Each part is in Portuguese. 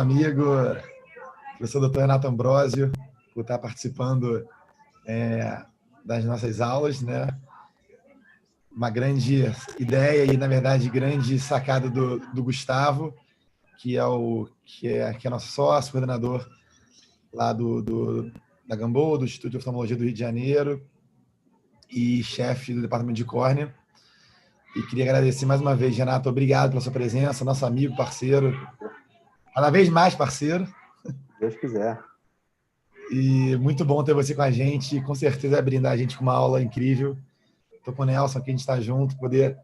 amigo, professor Dr. Renato Ambrosio, por estar participando das nossas aulas, né? Uma grande ideia e, na verdade, grande sacada do Gustavo, que é nosso sócio, coordenador lá da Gamboa, do Instituto de Oftalmologia do Rio de Janeiro e chefe do departamento de córnea. E queria agradecer mais uma vez, Renato, obrigado pela sua presença, nosso amigo, parceiro, cada vez mais parceiro. Deus quiser. E muito bom ter você com a gente, e com certeza vai brindar a gente com uma aula incrível. Estou com o Nelson aqui, a gente está junto, poder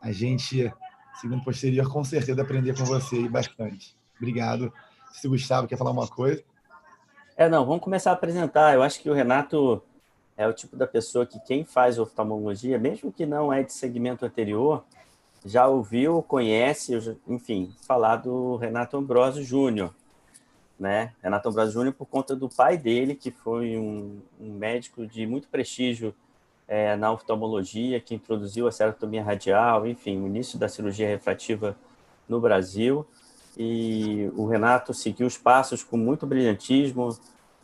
a gente, segundo posterior, com certeza aprender com você bastante. Obrigado. Se o Gustavo quer falar uma coisa. Não, vamos começar a apresentar. Eu acho que o Renato é o tipo da pessoa que quem faz oftalmologia, mesmo que não é de segmento anterior, já ouviu, conhece, enfim, falar do Renato Ambrosio Júnior, né? Renato Ambrosio Júnior por conta do pai dele, que foi um médico de muito prestígio na oftalmologia, que introduziu a cerotomia radial, enfim, o início da cirurgia refrativa no Brasil. E o Renato seguiu os passos com muito brilhantismo,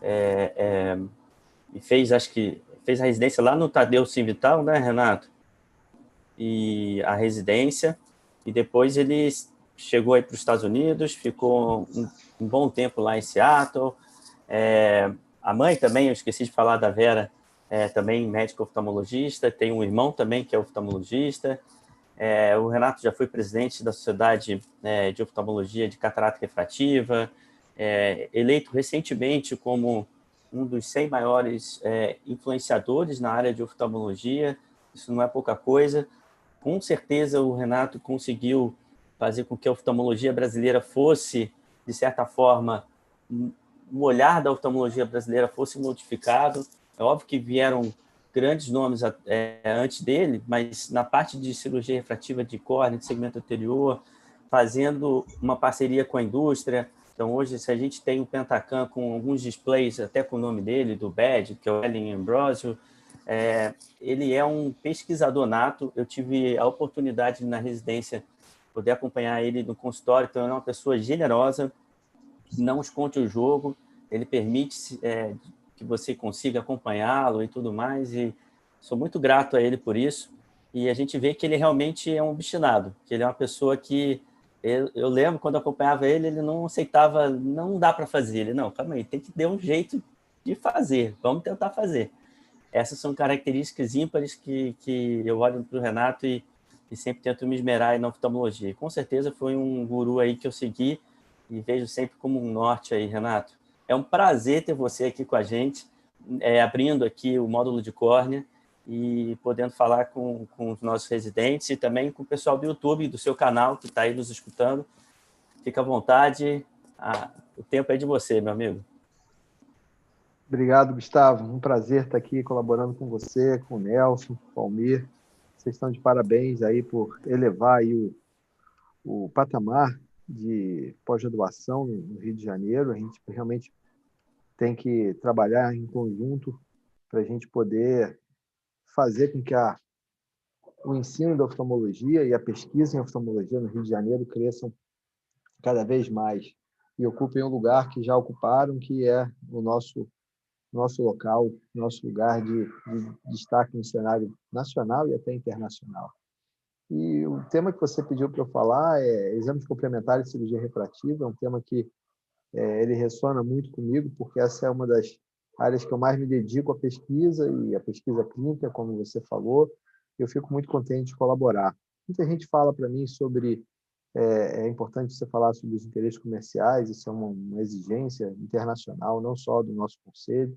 e fez a residência lá no Tadeu Civital, né, Renato? E a residência, e depois ele chegou aí para os Estados Unidos, ficou um bom tempo lá em Seattle. A mãe também, eu esqueci de falar da Vera, também médica oftalmologista, tem um irmão também que é oftalmologista. O Renato já foi presidente da Sociedade de Oftalmologia de Catarata Refrativa, eleito recentemente como um dos 100 maiores influenciadores na área de oftalmologia. Isso não é pouca coisa. Com certeza o Renato conseguiu fazer com que a oftalmologia brasileira fosse, de certa forma, o olhar da oftalmologia brasileira fosse modificado. É óbvio que vieram grandes nomes antes dele, mas na parte de cirurgia refrativa de córnea, de segmento anterior, fazendo uma parceria com a indústria. Então, hoje, se a gente tem o Pentacam com alguns displays, até com o nome dele, do BAD, que é o Ellen Ambrosio, ele é um pesquisador nato. Eu tive a oportunidade, na residência, poder acompanhar ele no consultório. Então, ele é uma pessoa generosa, não esconde o jogo, ele permite que você consiga acompanhá-lo e tudo mais, e sou muito grato a ele por isso. E a gente vê que ele realmente é um obstinado, que ele é uma pessoa que... Eu lembro, quando eu acompanhava ele, ele não aceitava, não dá para fazer. Ele, não, calma aí, tem que ter um jeito de fazer, vamos tentar fazer. Essas são características ímpares que eu olho para o Renato e sempre tento me esmerar na oftalmologia. E, com certeza foi um guru aí que eu segui e vejo sempre como um norte aí, Renato. É um prazer ter você aqui com a gente, abrindo aqui o módulo de córnea e podendo falar com os nossos residentes e também com o pessoal do YouTube, do seu canal, que está aí nos escutando. Fica à vontade, o tempo é de você, meu amigo. Obrigado, Gustavo. Um prazer estar aqui colaborando com você, com o Nelson, com o Almir. Vocês estão de parabéns aí por elevar aí o patamar de pós-graduação no Rio de Janeiro. A gente realmente tem que trabalhar em conjunto para a gente poder fazer com que o ensino da oftalmologia e a pesquisa em oftalmologia no Rio de Janeiro cresçam cada vez mais e ocupem um lugar que já ocuparam, que é o nosso local, nosso lugar de destaque no cenário nacional e até internacional. E o tema que você pediu para eu falar é exames complementares de cirurgia refrativa. É um tema que ele ressona muito comigo, porque essa é uma das áreas que eu mais me dedico à pesquisa e à pesquisa clínica, como você falou. Eu fico muito contente de colaborar. Muita gente fala para mim sobre é importante você falar sobre os interesses comerciais. Isso é uma exigência internacional, não só do nosso conselho,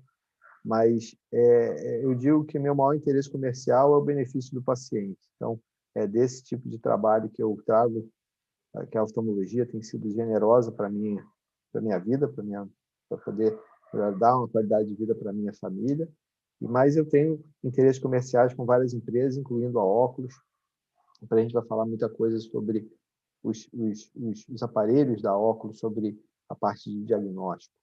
mas eu digo que meu maior interesse comercial é o benefício do paciente. Então, é desse tipo de trabalho que eu trago, que a oftalmologia tem sido generosa para minha vida, para poder dar uma qualidade de vida para minha família. Mas eu tenho interesses comerciais com várias empresas, incluindo a Óculos. A gente vai falar muita coisa sobre os aparelhos da Óculos, sobre a parte de diagnóstico.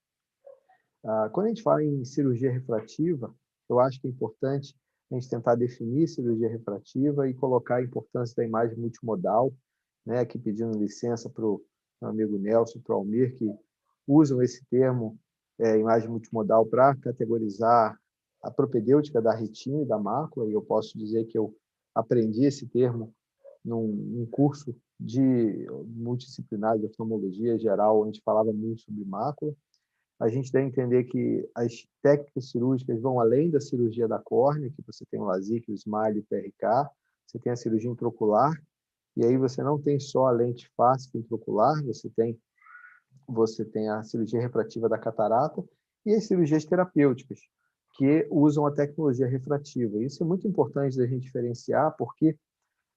Quando a gente fala em cirurgia refrativa, eu acho que é importante a gente tentar definir cirurgia refrativa e colocar a importância da imagem multimodal, né? Aqui pedindo licença para o meu amigo Nelson, para o Almir, que usam esse termo, imagem multimodal, para categorizar a propedêutica da retina e da mácula, e eu posso dizer que eu aprendi esse termo num curso de multidisciplinar de oftalmologia geral, onde falava muito sobre mácula. A gente deve entender que as técnicas cirúrgicas vão além da cirurgia da córnea, que você tem o LASIK, o SMILE, o PRK, você tem a cirurgia intraocular, e aí você não tem só a lente fáscica intraocular, você tem a cirurgia refrativa da catarata e as cirurgias terapêuticas, que usam a tecnologia refrativa. Isso é muito importante da gente diferenciar, porque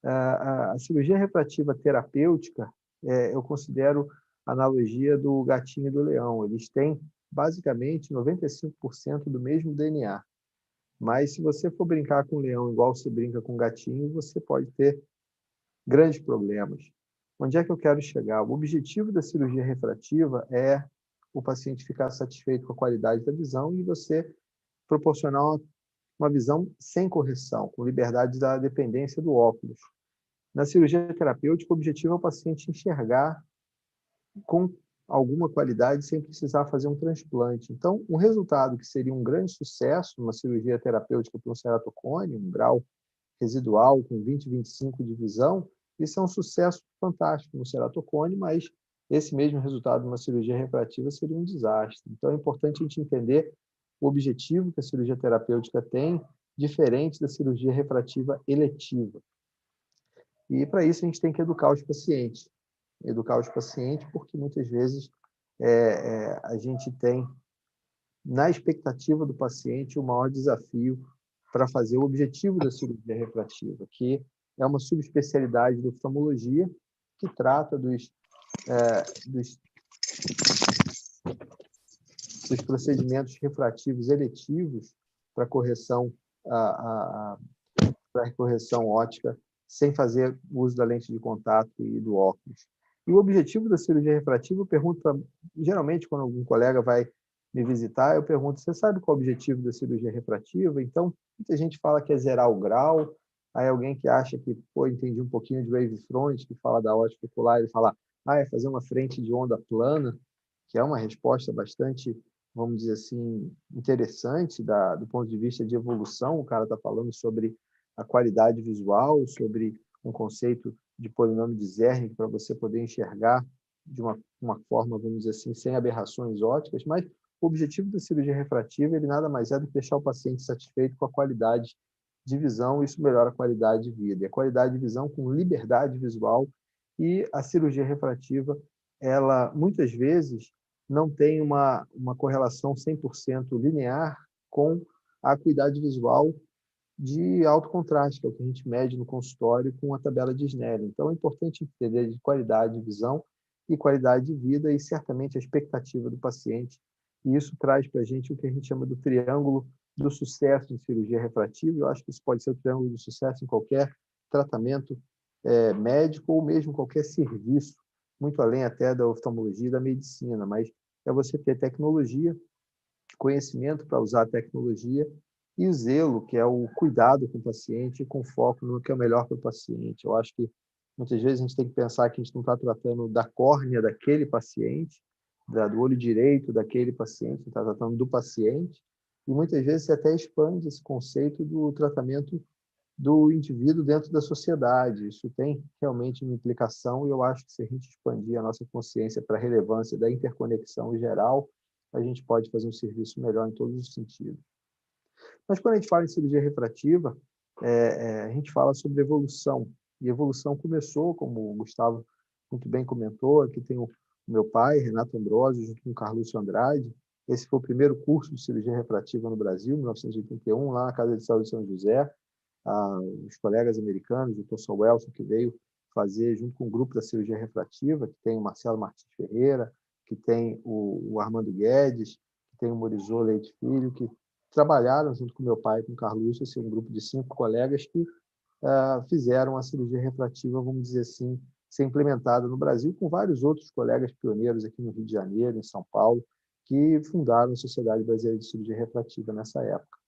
a cirurgia refrativa terapêutica, eu considero a analogia do gatinho e do leão. Eles têm, basicamente, 95% do mesmo DNA. Mas, se você for brincar com o leão igual você brinca com o gatinho, você pode ter grandes problemas. Onde é que eu quero chegar? O objetivo da cirurgia refrativa é o paciente ficar satisfeito com a qualidade da visão e você proporcionar uma visão sem correção, com liberdade da dependência do óculos. Na cirurgia terapêutica, o objetivo é o paciente enxergar com alguma qualidade sem precisar fazer um transplante. Então, um resultado que seria um grande sucesso numa cirurgia terapêutica para um ceratocone, um grau residual com 20, 25 de visão, isso é um sucesso fantástico no ceratocone, mas esse mesmo resultado numa cirurgia refrativa seria um desastre. Então, é importante a gente entender o objetivo que a cirurgia terapêutica tem, diferente da cirurgia refrativa eletiva. E, para isso, a gente tem que educar os pacientes. Educar os pacientes porque, muitas vezes, a gente tem, na expectativa do paciente, o maior desafio para fazer o objetivo da cirurgia refrativa, que é uma subespecialidade da oftalmologia que trata dos procedimentos refrativos eletivos para correção óptica, sem fazer uso da lente de contato e do óculos. E o objetivo da cirurgia refrativa, eu pergunto geralmente, quando algum colega vai me visitar, eu pergunto: você sabe qual é o objetivo da cirurgia refrativa? Então, muita gente fala que é zerar o grau, aí alguém que acha que, entendi um pouquinho de wavefront, que fala da ótica ocular, ele fala: é fazer uma frente de onda plana, que é uma resposta bastante, vamos dizer assim, interessante do ponto de vista de evolução. O cara está falando sobre a qualidade visual, sobre um conceito de polinômio de Zernike para você poder enxergar de uma forma, vamos dizer assim, sem aberrações ópticas, mas o objetivo da cirurgia refrativa, ele nada mais é do que deixar o paciente satisfeito com a qualidade de visão, isso melhora a qualidade de vida. E a qualidade de visão com liberdade visual, e a cirurgia refrativa, ela muitas vezes não tem uma correlação 100% linear com a acuidade visual de alto contraste, que é o que a gente mede no consultório com a tabela de Snellen. Então, é importante entender de qualidade de visão e qualidade de vida, e certamente a expectativa do paciente. E isso traz para a gente o que a gente chama do triângulo do sucesso em cirurgia refrativa. Eu acho que isso pode ser o triângulo do sucesso em qualquer tratamento médico ou mesmo qualquer serviço, muito além até da oftalmologia e da medicina, mas é você ter tecnologia, conhecimento para usar a tecnologia, e o zelo, que é o cuidado com o paciente, com foco no que é o melhor para o paciente. Eu acho que muitas vezes a gente tem que pensar que a gente não está tratando da córnea daquele paciente, do olho direito daquele paciente, está tratando do paciente, e muitas vezes você até expande esse conceito do tratamento do indivíduo dentro da sociedade. Isso tem realmente uma implicação, e eu acho que se a gente expandir a nossa consciência para a relevância da interconexão geral, a gente pode fazer um serviço melhor em todos os sentidos. Mas quando a gente fala em cirurgia refrativa, a gente fala sobre evolução. E evolução começou, como o Gustavo muito bem comentou, aqui tem o meu pai, Renato Ambrosio, junto com o Carlos Andrade. Esse foi o primeiro curso de cirurgia refrativa no Brasil, em 1981, lá na Casa de Saúde de São José. Os colegas americanos, o Dr. Welson, que veio fazer junto com o grupo da cirurgia refrativa, que tem o Marcelo Martins Ferreira, que tem o Armando Guedes, que tem o Morizô Leite Filho, que trabalharam junto com meu pai, com o Carlos, assim, um grupo de 5 colegas que fizeram a cirurgia refrativa, vamos dizer assim, ser implementada no Brasil, com vários outros colegas pioneiros aqui no Rio de Janeiro, em São Paulo, que fundaram a Sociedade Brasileira de Cirurgia Refrativa nessa época.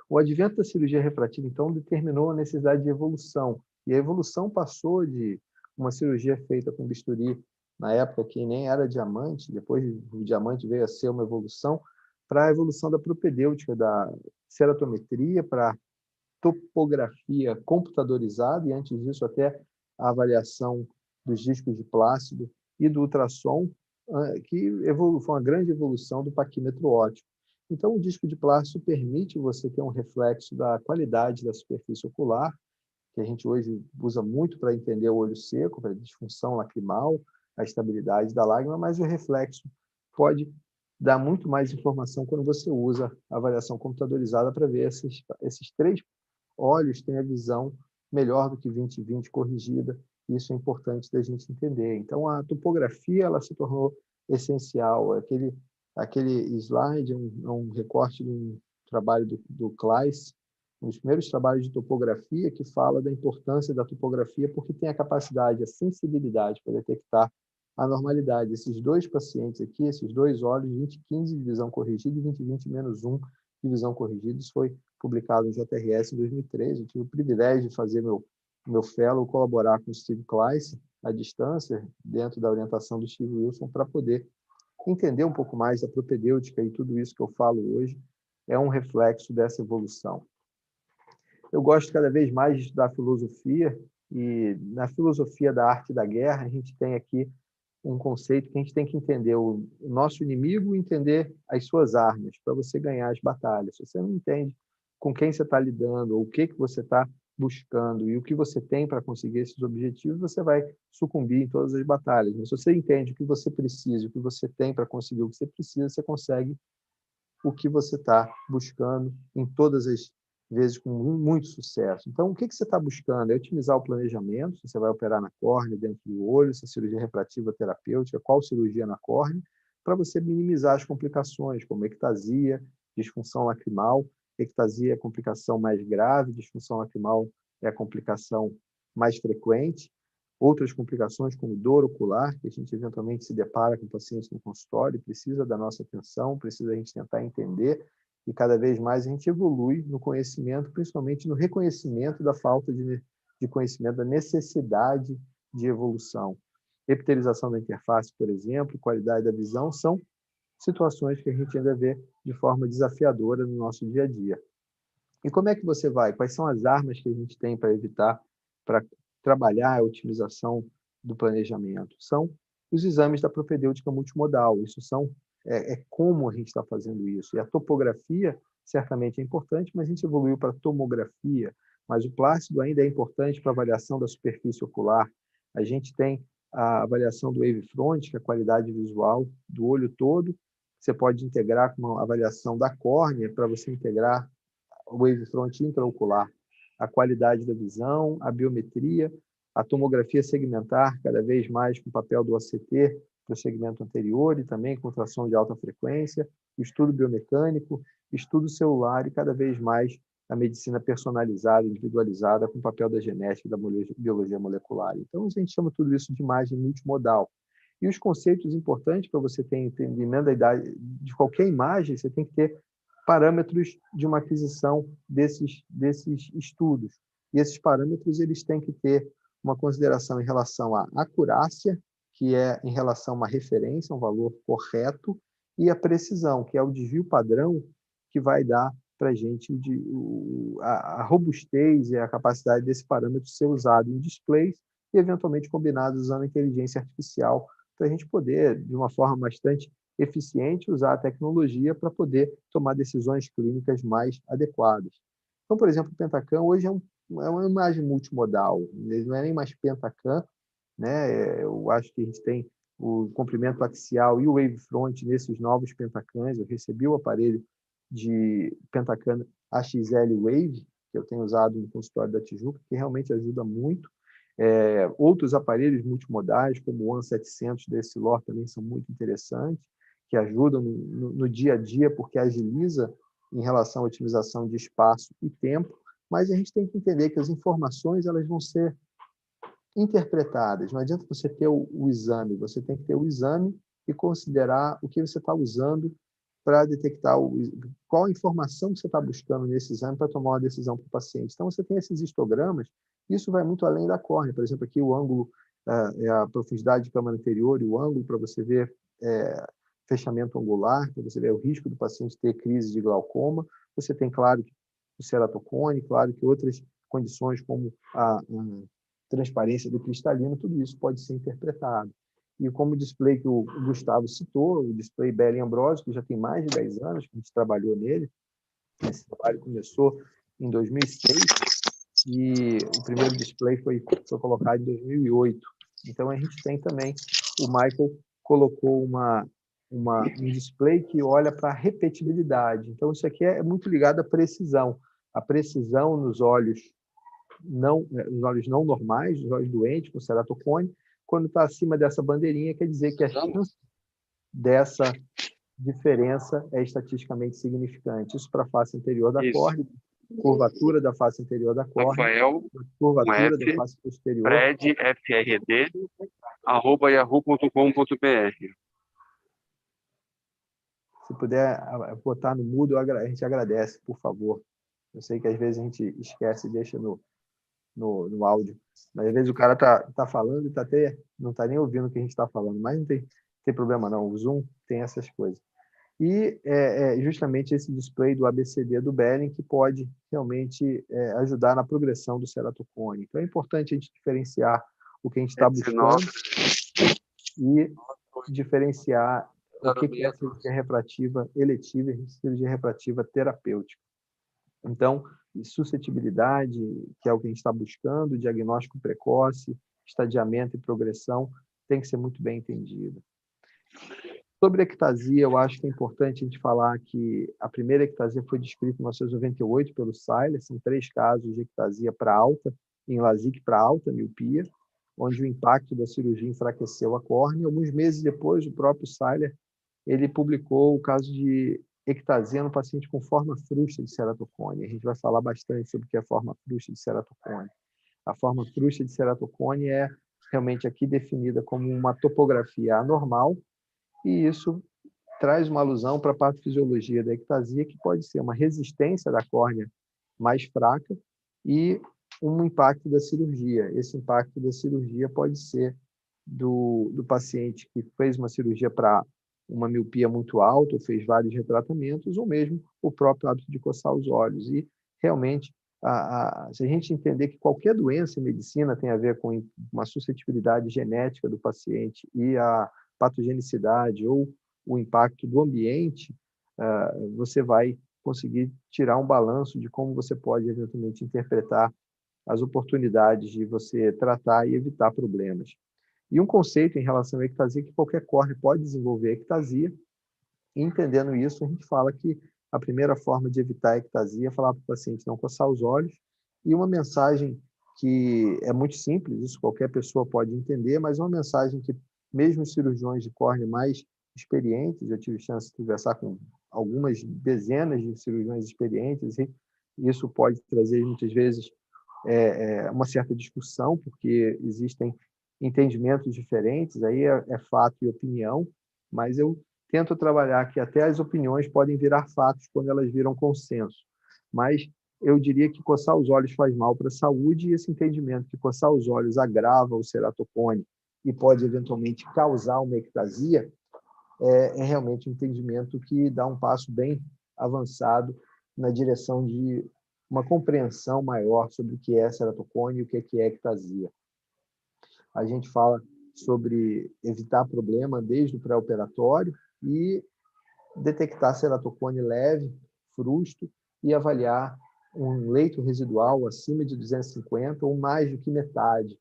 O advento da cirurgia refrativa, então, determinou a necessidade de evolução, e a evolução passou de uma cirurgia feita com bisturi na época que nem era diamante, depois o diamante veio a ser uma evolução, para a evolução da propedêutica, da ceratometria, para topografia computadorizada, e antes disso até a avaliação dos discos de plácido e do ultrassom, que foi uma grande evolução do paquímetro óptico. Então, o disco de plácido permite você ter um reflexo da qualidade da superfície ocular, que a gente hoje usa muito para entender o olho seco, para a disfunção lacrimal, a estabilidade da lágrima, mas o reflexo pode dar muito mais informação quando você usa a avaliação computadorizada para ver esses 3 olhos têm a visão melhor do que 20/20 corrigida. Isso é importante da gente entender. Então, a topografia ela se tornou essencial. Aquele slide é um recorte de um trabalho do Kleist, um dos primeiros trabalhos de topografia, que fala da importância da topografia porque tem a capacidade, a sensibilidade para detectar a normalidade. Esses 2 pacientes aqui, esses 2 olhos, 20/15 de visão corrigida e 20/20-1 de visão corrigida, isso foi publicado no JRS em 2013. Eu tive o privilégio de fazer meu fellow, colaborar com o Steve Kleist à distância, dentro da orientação do Steve Wilson, para poder entender um pouco mais da propedêutica, e tudo isso que eu falo hoje é um reflexo dessa evolução. Eu gosto cada vez mais de estudar filosofia, e na filosofia da arte da guerra a gente tem aqui um conceito que a gente tem que entender o nosso inimigo e entender as suas armas para você ganhar as batalhas. Se você não entende com quem você está lidando, ou o que você está buscando e o que você tem para conseguir esses objetivos, você vai sucumbir em todas as batalhas. Mas se você entende o que você precisa, o que você tem para conseguir o que você precisa, você consegue o que você está buscando em todas as vezes com muito sucesso. Então, o que você está buscando? É otimizar o planejamento, se você vai operar na córnea, dentro do olho, se é cirurgia refrativa terapêutica, qual cirurgia na córnea, para você minimizar as complicações, como ectasia, disfunção lacrimal. Ectasia é a complicação mais grave, disfunção lacrimal é a complicação mais frequente. Outras complicações, como dor ocular, que a gente eventualmente se depara com pacientes no consultório, precisa da nossa atenção, precisa a gente tentar entender, e cada vez mais a gente evolui no conhecimento, principalmente no reconhecimento da falta de conhecimento, da necessidade de evolução. Epitelização da interface, por exemplo, qualidade da visão, são situações que a gente ainda vê de forma desafiadora no nosso dia a dia. E como é que você vai? Quais são as armas que a gente tem para evitar, para trabalhar a otimização do planejamento? São os exames da propedêutica multimodal. Isso é como a gente está fazendo isso. E a topografia certamente é importante, mas a gente evoluiu para a tomografia. Mas o plácido ainda é importante para a avaliação da superfície ocular. A gente tem a avaliação do wavefront, que é a qualidade visual do olho todo. Você pode integrar com uma avaliação da córnea para você integrar o wavefront intraocular, a qualidade da visão, a biometria, a tomografia segmentar, cada vez mais com o papel do OCT para o segmento anterior e também com ultrassom de alta frequência, o estudo biomecânico, estudo celular e cada vez mais a medicina personalizada, individualizada, com o papel da genética e da biologia molecular. Então, a gente chama tudo isso de imagem multimodal. E os conceitos importantes para você ter entendimento da idade de qualquer imagem, você tem que ter parâmetros de uma aquisição desses estudos. E esses parâmetros eles têm que ter uma consideração em relação à acurácia, que é em relação a uma referência, um valor correto, e a precisão, que é o desvio padrão que vai dar para a gente a robustez e a capacidade desse parâmetro ser usado em displays e, eventualmente, combinado usando a inteligência artificial para a gente poder, de uma forma bastante eficiente, usar a tecnologia para poder tomar decisões clínicas mais adequadas. Então, por exemplo, o Pentacam hoje é uma imagem multimodal, ele não é nem mais Pentacam, né? Eu acho que a gente tem o comprimento axial e o wavefront nesses novos Pentacams. Eu recebi o aparelho de Pentacam AXL Wave, que eu tenho usado no consultório da Tijuca, que realmente ajuda muito. Outros aparelhos multimodais, como o ONE 700 da Essilor, também são muito interessantes, que ajudam no dia a dia, porque agiliza em relação à otimização de espaço e tempo, mas a gente tem que entender que as informações elas vão ser interpretadas. Não adianta você ter o exame, você tem que ter o exame e considerar o que você está usando para detectar qual a informação que você está buscando nesse exame para tomar uma decisão para o paciente. Então, você tem esses histogramas, isso vai muito além da córnea. Por exemplo, aqui o ângulo é a profundidade de câmara anterior e o ângulo para você ver fechamento angular, para você ver o risco do paciente ter crise de glaucoma. Você tem, claro, o ceratocone, claro que outras condições como a transparência do cristalino, tudo isso pode ser interpretado. E como o display que o Gustavo citou, o display Belli Ambrosio, que já tem mais de 10 anos que a gente trabalhou nele, esse trabalho começou em 2006 e o primeiro display foi colocado em 2008. Então, a gente tem também, o Michael colocou um display que olha para a repetibilidade. Então, isso aqui é muito ligado à precisão. A precisão nos olhos não normais, nos olhos doentes, com ceratocone, quando está acima dessa bandeirinha, quer dizer que a chance dessa diferença é estatisticamente significante. Isso para a face anterior da córnea, curvatura da face anterior da córnea, Rafael, curvatura da face posterior. Fred, FRD, @yahoo.com.br. Se puder botar no mudo, a gente agradece, por favor. Eu sei que às vezes a gente esquece e deixa no áudio. Mas às vezes o cara tá falando e não está nem ouvindo o que a gente está falando. Mas não tem problema não. O Zoom tem essas coisas. E justamente esse display do ABCD do Behring que pode realmente ajudar na progressão do ceratocone. Então é importante a gente diferenciar o que a gente está buscando e diferenciar o que é cirurgia refrativa eletiva e cirurgia refrativa terapêutica. Então, suscetibilidade, que é o que a gente está buscando, diagnóstico precoce, estadiamento e progressão, tem que ser muito bem entendido. Sobre a ectasia, eu acho que é importante a gente falar que a primeira ectasia foi descrita em 1998 pelo Seiler, são 3 casos de ectasia para alta, em LASIK para alta miopia, onde o impacto da cirurgia enfraqueceu a córnea. Alguns meses depois, o próprio Seiler ele publicou o caso de ectasia no paciente com forma frouxa de ceratocone. A gente vai falar bastante sobre o que é forma frouxa de ceratocone. A forma frouxa de ceratocone é realmente aqui definida como uma topografia anormal, e isso traz uma alusão para a patofisiologia da ectasia, que pode ser uma resistência da córnea mais fraca e um impacto da cirurgia. Esse impacto da cirurgia pode ser do paciente que fez uma cirurgia para uma miopia muito alta, ou fez vários retratamentos, ou mesmo o próprio hábito de coçar os olhos. E, realmente, se a gente entender que qualquer doença em medicina tem a ver com uma suscetibilidade genética do paciente e a patogenicidade ou o impacto do ambiente, você vai conseguir tirar um balanço de como você pode, eventualmente, interpretar as oportunidades de você tratar e evitar problemas. E um conceito em relação à ectasia é que qualquer córnea pode desenvolver ectasia. E, entendendo isso, a gente fala que a primeira forma de evitar a ectasia é falar para o paciente não coçar os olhos. E uma mensagem que é muito simples, isso qualquer pessoa pode entender, mas é uma mensagem que mesmo os cirurgiões de córnea mais experientes, eu tive chance de conversar com algumas dezenas de cirurgiões experientes, e isso pode trazer, muitas vezes, uma certa discussão, porque existem entendimentos diferentes, aí é fato e opinião, mas eu tento trabalhar que até as opiniões podem virar fatos quando elas viram consenso. Mas eu diria que coçar os olhos faz mal para a saúde, e esse entendimento que coçar os olhos agrava o ceratocone e pode eventualmente causar uma ectasia é realmente um entendimento que dá um passo bem avançado na direção de uma compreensão maior sobre o que é ceratocone e o que é ectasia. A gente fala sobre evitar problema desde o pré-operatório e detectar ceratocone leve, frusto, e avaliar um leito residual acima de 250 ou mais do que metade.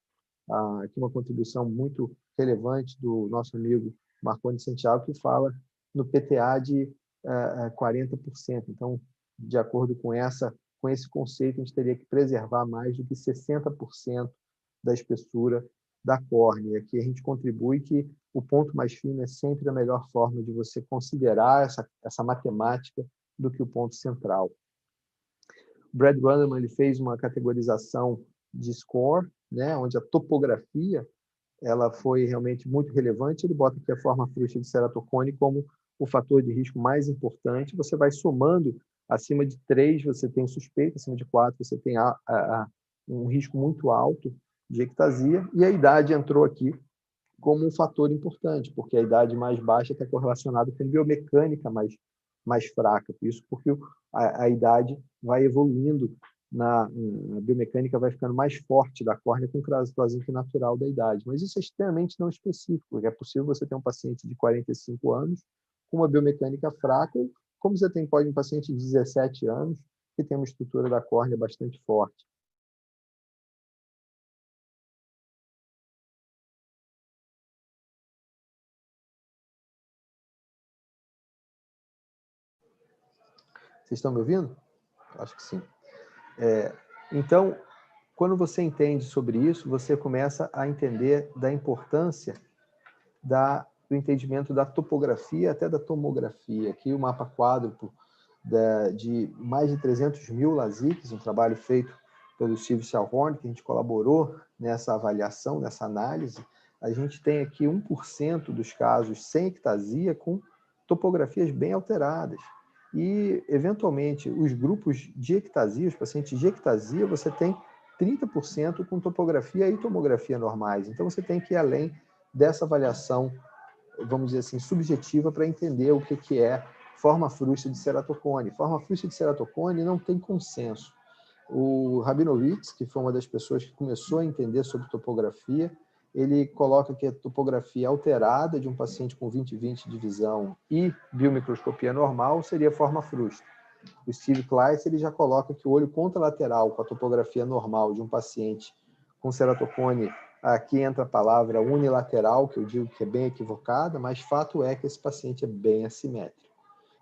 Aqui uma contribuição muito relevante do nosso amigo Marconi Santiago, que fala no PTA de 40%. Então, de acordo com esse conceito, a gente teria que preservar mais do que 60% da espessura da córnea. Aqui a gente contribui que o ponto mais fino é sempre a melhor forma de você considerar essa matemática do que o ponto central. Brad Runderman ele fez uma categorização de score, né, onde a topografia ela foi realmente muito relevante. Ele bota aqui a forma frouxa de ceratocone como o fator de risco mais importante. Você vai somando, acima de 3 você tem suspeita, acima de 4 você tem um risco muito alto de ectasia, e a idade entrou aqui como um fator importante, porque a idade mais baixa está correlacionada com biomecânica mais fraca, por isso porque a idade vai evoluindo, a biomecânica vai ficando mais forte da córnea com o crasoclamento natural da idade. Mas isso é extremamente não específico, porque é possível você ter um paciente de 45 anos com uma biomecânica fraca, como você pode um paciente de 17 anos que tem uma estrutura da córnea bastante forte. Vocês estão me ouvindo? Acho que sim. Então, quando você entende sobre isso, você começa a entender da importância do entendimento da topografia, até da tomografia. Aqui o mapa quádruplo de mais de 300 mil LASIKs, um trabalho feito pelo Steve Schallhorn, que a gente colaborou nessa avaliação, nessa análise. A gente tem aqui 1% dos casos sem ectasia com topografias bem alteradas. E, eventualmente, os grupos de ectasia, os pacientes de ectasia, você tem 30% com topografia e tomografia normais. Então, você tem que ir além dessa avaliação, vamos dizer assim, subjetiva, para entender o que é forma frouxa de ceratocone. Forma frouxa de ceratocone não tem consenso. O Rabinovitz, que foi uma das pessoas que começou a entender sobre topografia, ele coloca que a topografia alterada de um paciente com 20/20 de visão e biomicroscopia normal seria forma frouxa. O Steve Kleiss, ele já coloca que o olho contralateral com a topografia normal de um paciente com ceratocone, aqui entra a palavra unilateral, que eu digo que é bem equivocada, mas fato é que esse paciente é bem assimétrico.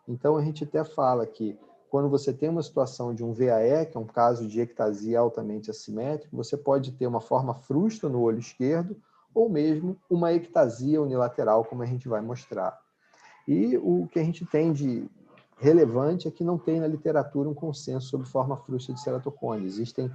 Então, a gente até fala que quando você tem uma situação de um VAE, que é um caso de ectasia altamente assimétrico, você pode ter uma forma frustra no olho esquerdo ou mesmo uma ectasia unilateral, como a gente vai mostrar. E o que a gente tem de relevante é que não tem na literatura um consenso sobre forma frustra de ceratocone. Existem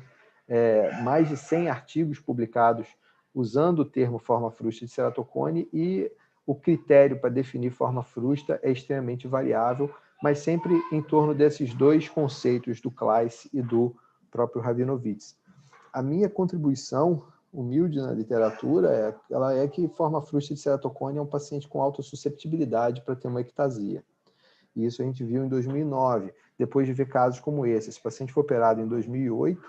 mais de 100 artigos publicados usando o termo forma frustra de ceratocone e o critério para definir forma frustra é extremamente variável, mas sempre em torno desses dois conceitos do Kleiss e do próprio Rabinovitz. A minha contribuição humilde na literatura ela é que forma frustra de ceratocone é um paciente com alta susceptibilidade para ter uma ectasia. E isso a gente viu em 2009, depois de ver casos como esse. Esse paciente foi operado em 2008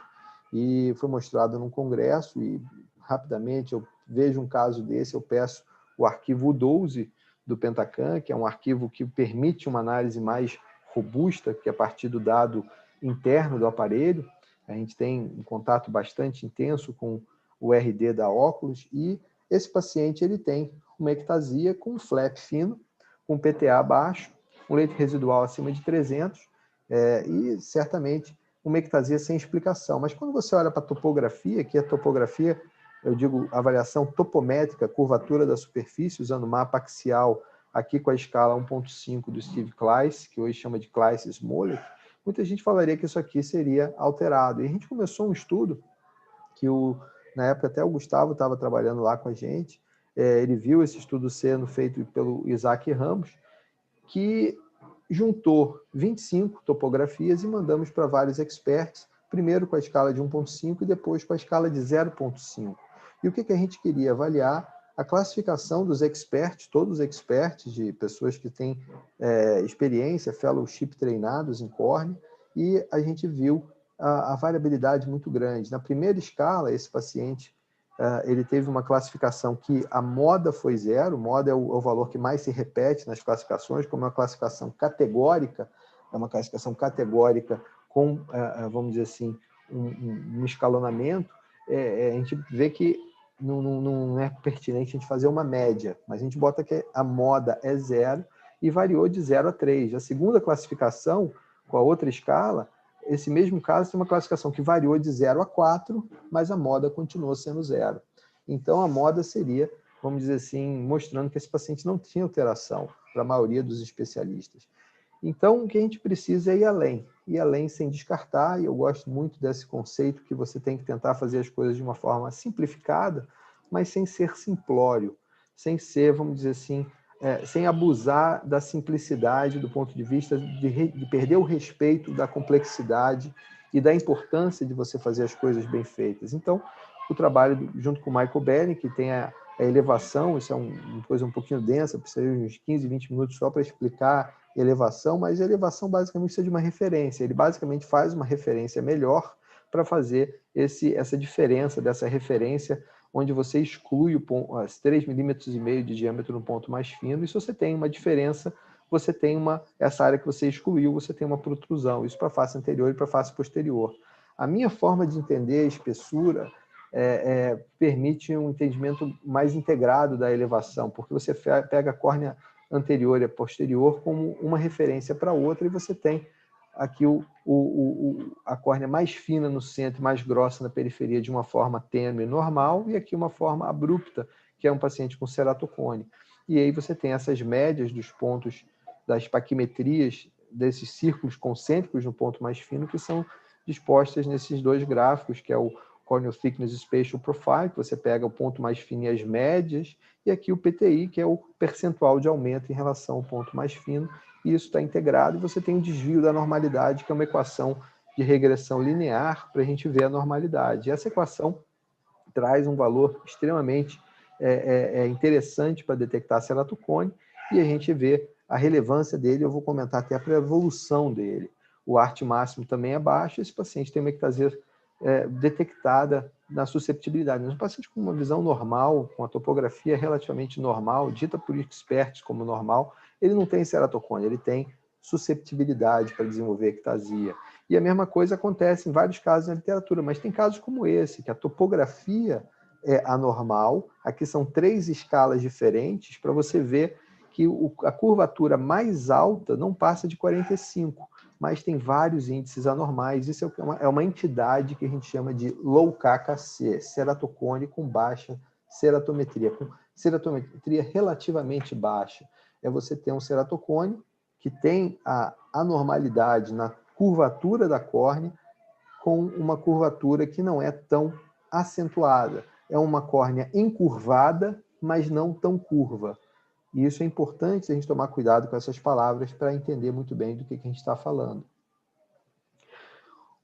e foi mostrado num congresso e rapidamente eu vejo um caso desse, eu peço o arquivo 12 do Pentacam, que é um arquivo que permite uma análise mais robusta, que é a partir do dado interno do aparelho. A gente tem um contato bastante intenso com o RD da óculos e esse paciente ele tem uma ectasia com um flap fino, com PTA baixo, um leite residual acima de 300 e certamente uma ectasia sem explicação. Mas quando você olha para a topografia, que a topografia, eu digo avaliação topométrica, curvatura da superfície, usando o mapa axial aqui com a escala 1.5 do Steve Kleiss, que hoje chama de Kleiss-Smollett, muita gente falaria que isso aqui seria alterado. E a gente começou um estudo que, na época, até o Gustavo estava trabalhando lá com a gente, ele viu esse estudo sendo feito pelo Isaac Ramos, que juntou 25 topografias e mandamos para vários experts, primeiro com a escala de 1.5 e depois com a escala de 0.5. E o que a gente queria avaliar? A classificação dos experts, todos os experts, de pessoas que têm experiência, fellowship treinados em córnea, e a gente viu a variabilidade muito grande. Na primeira escala, esse paciente ele teve uma classificação que a moda foi 0, moda é o valor que mais se repete nas classificações, como uma classificação categórica, é uma classificação categórica com, vamos dizer assim, um escalonamento, a gente vê que não é pertinente a gente fazer uma média, mas a gente bota que a moda é 0 e variou de 0 a 3. A segunda classificação, com a outra escala, esse mesmo caso tem uma classificação que variou de 0 a 4, mas a moda continuou sendo 0. Então, a moda seria, vamos dizer assim, mostrando que esse paciente não tinha alteração, para a maioria dos especialistas. Então, o que a gente precisa é ir além sem descartar, e eu gosto muito desse conceito que você tem que tentar fazer as coisas de uma forma simplificada, mas sem ser simplório, sem ser, vamos dizer assim, sem abusar da simplicidade do ponto de vista de perder o respeito da complexidade e da importância de você fazer as coisas bem feitas. Então, o trabalho junto com o Michael Belling, que tem a elevação. Isso é uma coisa um pouquinho densa, precisa de uns 15, 20 minutos só para explicar elevação, mas a elevação basicamente precisa de uma referência. Ele basicamente faz uma referência melhor para fazer essa diferença dessa referência, onde você exclui as 3,5 milímetros de diâmetro no ponto mais fino, e se você tem uma diferença, você tem essa área que você excluiu, você tem uma protrusão, isso para a face anterior e para a face posterior. A minha forma de entender a espessura permite um entendimento mais integrado da elevação, porque você pega a córnea anterior e a posterior como uma referência para outra, e você tem aqui a córnea mais fina no centro, mais grossa na periferia, de uma forma tênue normal, e aqui uma forma abrupta, que é um paciente com ceratocone. E aí você tem essas médias dos pontos das paquimetrias, desses círculos concêntricos no ponto mais fino, que são dispostas nesses dois gráficos, que é o Corneal Thickness Spatial Profile, que você pega o ponto mais fino e as médias, e aqui o PTI, que é o percentual de aumento em relação ao ponto mais fino, e isso está integrado, e você tem um desvio da normalidade, que é uma equação de regressão linear para a gente ver a normalidade. E essa equação traz um valor extremamente interessante para detectar ceratocone, e a gente vê a relevância dele. Eu vou comentar até para a evolução dele. O ART máximo também é baixo, esse paciente tem uma ectasia detectada na susceptibilidade. Mas um paciente com uma visão normal, com a topografia relativamente normal, dita por experts como normal, ele não tem ceratocone, ele tem susceptibilidade para desenvolver ectasia. E a mesma coisa acontece em vários casos na literatura, mas tem casos como esse, que a topografia é anormal. Aqui são 3 escalas diferentes para você ver que a curvatura mais alta não passa de 45, mas tem vários índices anormais. Isso é uma entidade que a gente chama de low KKC, ceratocone com baixa ceratometria, com ceratometria relativamente baixa. É você ter um ceratocone que tem a anormalidade na curvatura da córnea, com uma curvatura que não é tão acentuada. É uma córnea encurvada, mas não tão curva. E isso é importante a gente tomar cuidado com essas palavras para entender muito bem do que a gente está falando.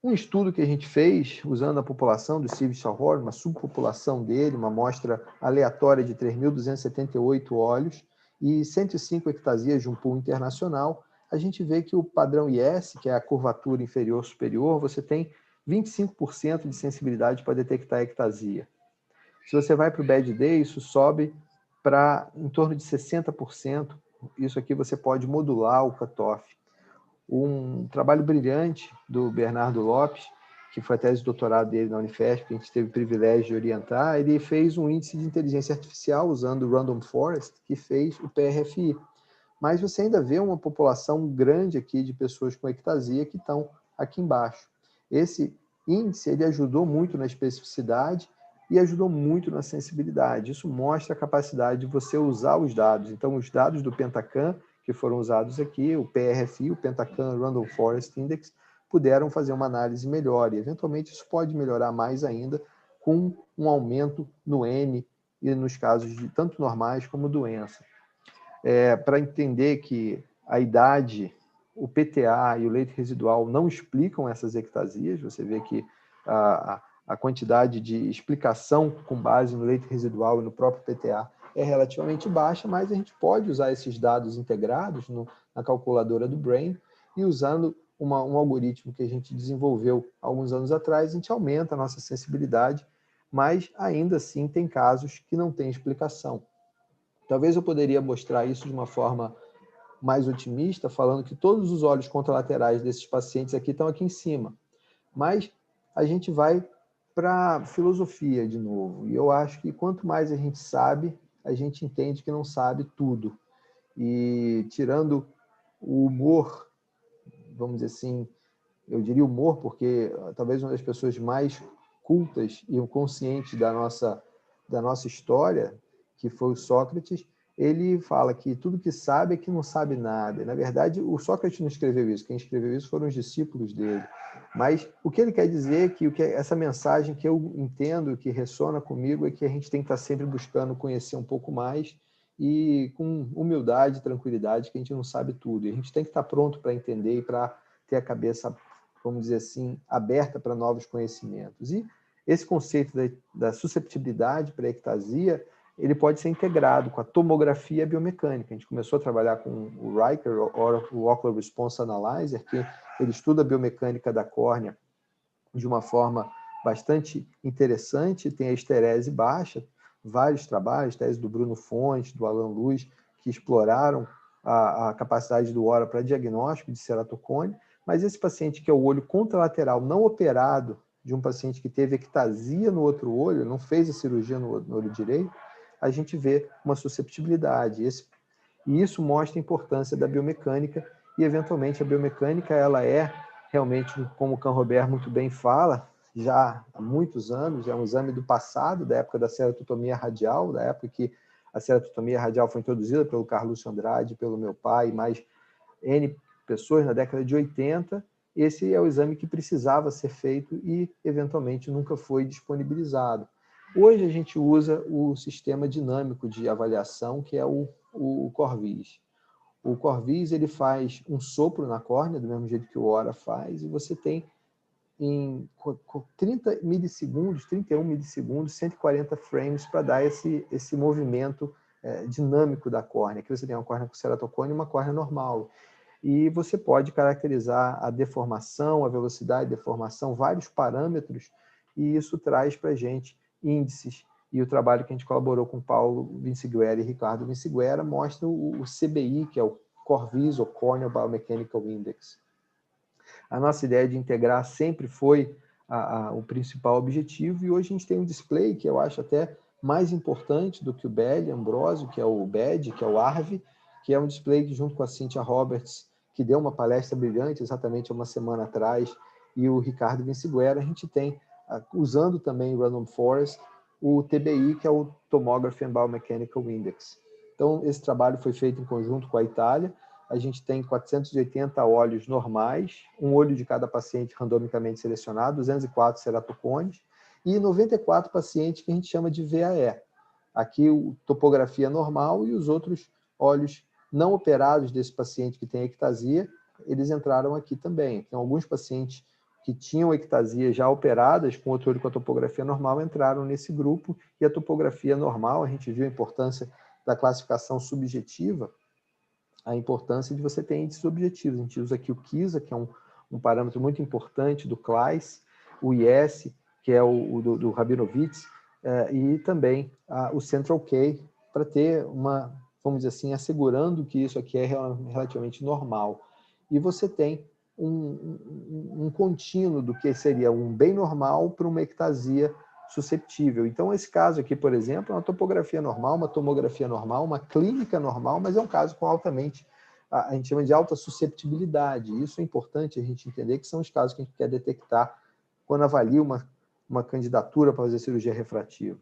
Um estudo que a gente fez, usando a população do Steve Shahor, uma subpopulação dele, uma amostra aleatória de 3.278 olhos e 105 ectasias de um pool internacional, a gente vê que o padrão IS, que é a curvatura inferior-superior, você tem 25% de sensibilidade para detectar a ectasia. Se você vai para o Bad Day, isso sobe para em torno de 60%. Isso aqui você pode modular o cutoff. Um trabalho brilhante do Bernardo Lopes, que foi a tese de doutorado dele na Unifesp, que a gente teve o privilégio de orientar, ele fez um índice de inteligência artificial usando o Random Forest, que fez o PRFI. Mas você ainda vê uma população grande aqui de pessoas com ectasia que estão aqui embaixo. Esse índice ele ajudou muito na especificidade e ajudou muito na sensibilidade. Isso mostra a capacidade de você usar os dados. Então, os dados do Pentacam, que foram usados aqui, o PRFI, o Pentacam Random Forest Index, puderam fazer uma análise melhor. E, eventualmente, isso pode melhorar mais ainda com um aumento no N e nos casos de tanto normais como doença. Para entender que a idade, o PTA e o leite residual não explicam essas ectasias, você vê que a quantidade de explicação com base no leite residual e no próprio PTA é relativamente baixa, mas a gente pode usar esses dados integrados na calculadora do Brain, e usando um algoritmo que a gente desenvolveu alguns anos atrás, a gente aumenta a nossa sensibilidade, mas ainda assim tem casos que não tem explicação. Talvez eu poderia mostrar isso de uma forma mais otimista, falando que todos os olhos contralaterais desses pacientes aqui estão aqui em cima. Mas a gente vai para a filosofia de novo. E eu acho que quanto mais a gente sabe, a gente entende que não sabe tudo. E tirando o humor, vamos dizer assim, eu diria humor porque talvez uma das pessoas mais cultas e conscientes da nossa história, que foi o Sócrates, ele fala que tudo que sabe é que não sabe nada. E, na verdade, o Sócrates não escreveu isso. Quem escreveu isso foram os discípulos dele. Mas o que ele quer dizer é que essa mensagem que eu entendo, que ressona comigo, é que a gente tem que estar sempre buscando conhecer um pouco mais e com humildade e tranquilidade, que a gente não sabe tudo. E a gente tem que estar pronto para entender e para ter a cabeça, vamos dizer assim, aberta para novos conhecimentos. E esse conceito da susceptibilidade para ectasia, ele pode ser integrado com a tomografia biomecânica. A gente começou a trabalhar com o Riker, o Ocular Response Analyzer, que ele estuda a biomecânica da córnea de uma forma bastante interessante, tem a esterese baixa, vários trabalhos, tese do Bruno Fontes, do Alan Luz, que exploraram a capacidade do ORA para diagnóstico de ceratocone, mas esse paciente que é o olho contralateral não operado, de um paciente que teve ectasia no outro olho, não fez a cirurgia no olho direito, a gente vê uma susceptibilidade. E isso mostra a importância da biomecânica, e eventualmente a biomecânica ela é realmente, como o Canrobert muito bem fala, já há muitos anos, é um exame do passado, da época da ceratotomia radial, da época que a ceratotomia radial foi introduzida pelo Carlos Andrade, pelo meu pai, mais N pessoas na década de 80, esse é o exame que precisava ser feito e, eventualmente, nunca foi disponibilizado. Hoje a gente usa o sistema dinâmico de avaliação, que é o Corvis. O Corvis ele faz um sopro na córnea, do mesmo jeito que o ORA faz, e você tem em 30 milissegundos, 31 milissegundos, 140 frames para dar esse movimento dinâmico da córnea. Aqui você tem uma córnea com ceratocone e uma córnea normal. E você pode caracterizar a deformação, a velocidade de deformação, vários parâmetros, e isso traz para a gente índices. E o trabalho que a gente colaborou com Paulo Vinciguerra e Ricardo Vinciguerra mostra o CBI, que é o Corvis, ou Corneal Biomechanical Index. A nossa ideia de integrar sempre foi o principal objetivo, e hoje a gente tem um display que eu acho até mais importante do que o BED, Ambrosio, que é o BED, que é o ARV, que é um display que, junto com a Cynthia Roberts, que deu uma palestra brilhante exatamente há uma semana atrás, e o Ricardo Vinciguerra, a gente tem, usando também o Random Forest, o TBI, que é o Tomography and Biomechanical Index. Então, esse trabalho foi feito em conjunto com a Itália. A gente tem 480 olhos normais, um olho de cada paciente randomicamente selecionado, 204 ceratocones, e 94 pacientes que a gente chama de VAE. Aqui, topografia normal, e os outros olhos não operados desse paciente que tem ectasia, eles entraram aqui também. Então, alguns pacientes que tinham ectasia já operadas, com outro olho com a topografia normal, entraram nesse grupo, e a topografia normal, a gente viu a importância da classificação subjetiva, a importância de você ter índices objetivos. A gente usa aqui o KISA, que é um parâmetro muito importante do CLAIS, o IS, que é o do Rabinovitz, e também o Central K, para ter uma, vamos dizer assim, assegurando que isso aqui é relativamente normal. E você tem um contínuo do que seria um bem normal para uma ectasia susceptível. Então, esse caso aqui, por exemplo, é uma topografia normal, uma tomografia normal, uma clínica normal, mas é um caso com altamente, a gente chama de alta susceptibilidade. Isso é importante a gente entender, que são os casos que a gente quer detectar quando avalia uma candidatura para fazer cirurgia refrativa.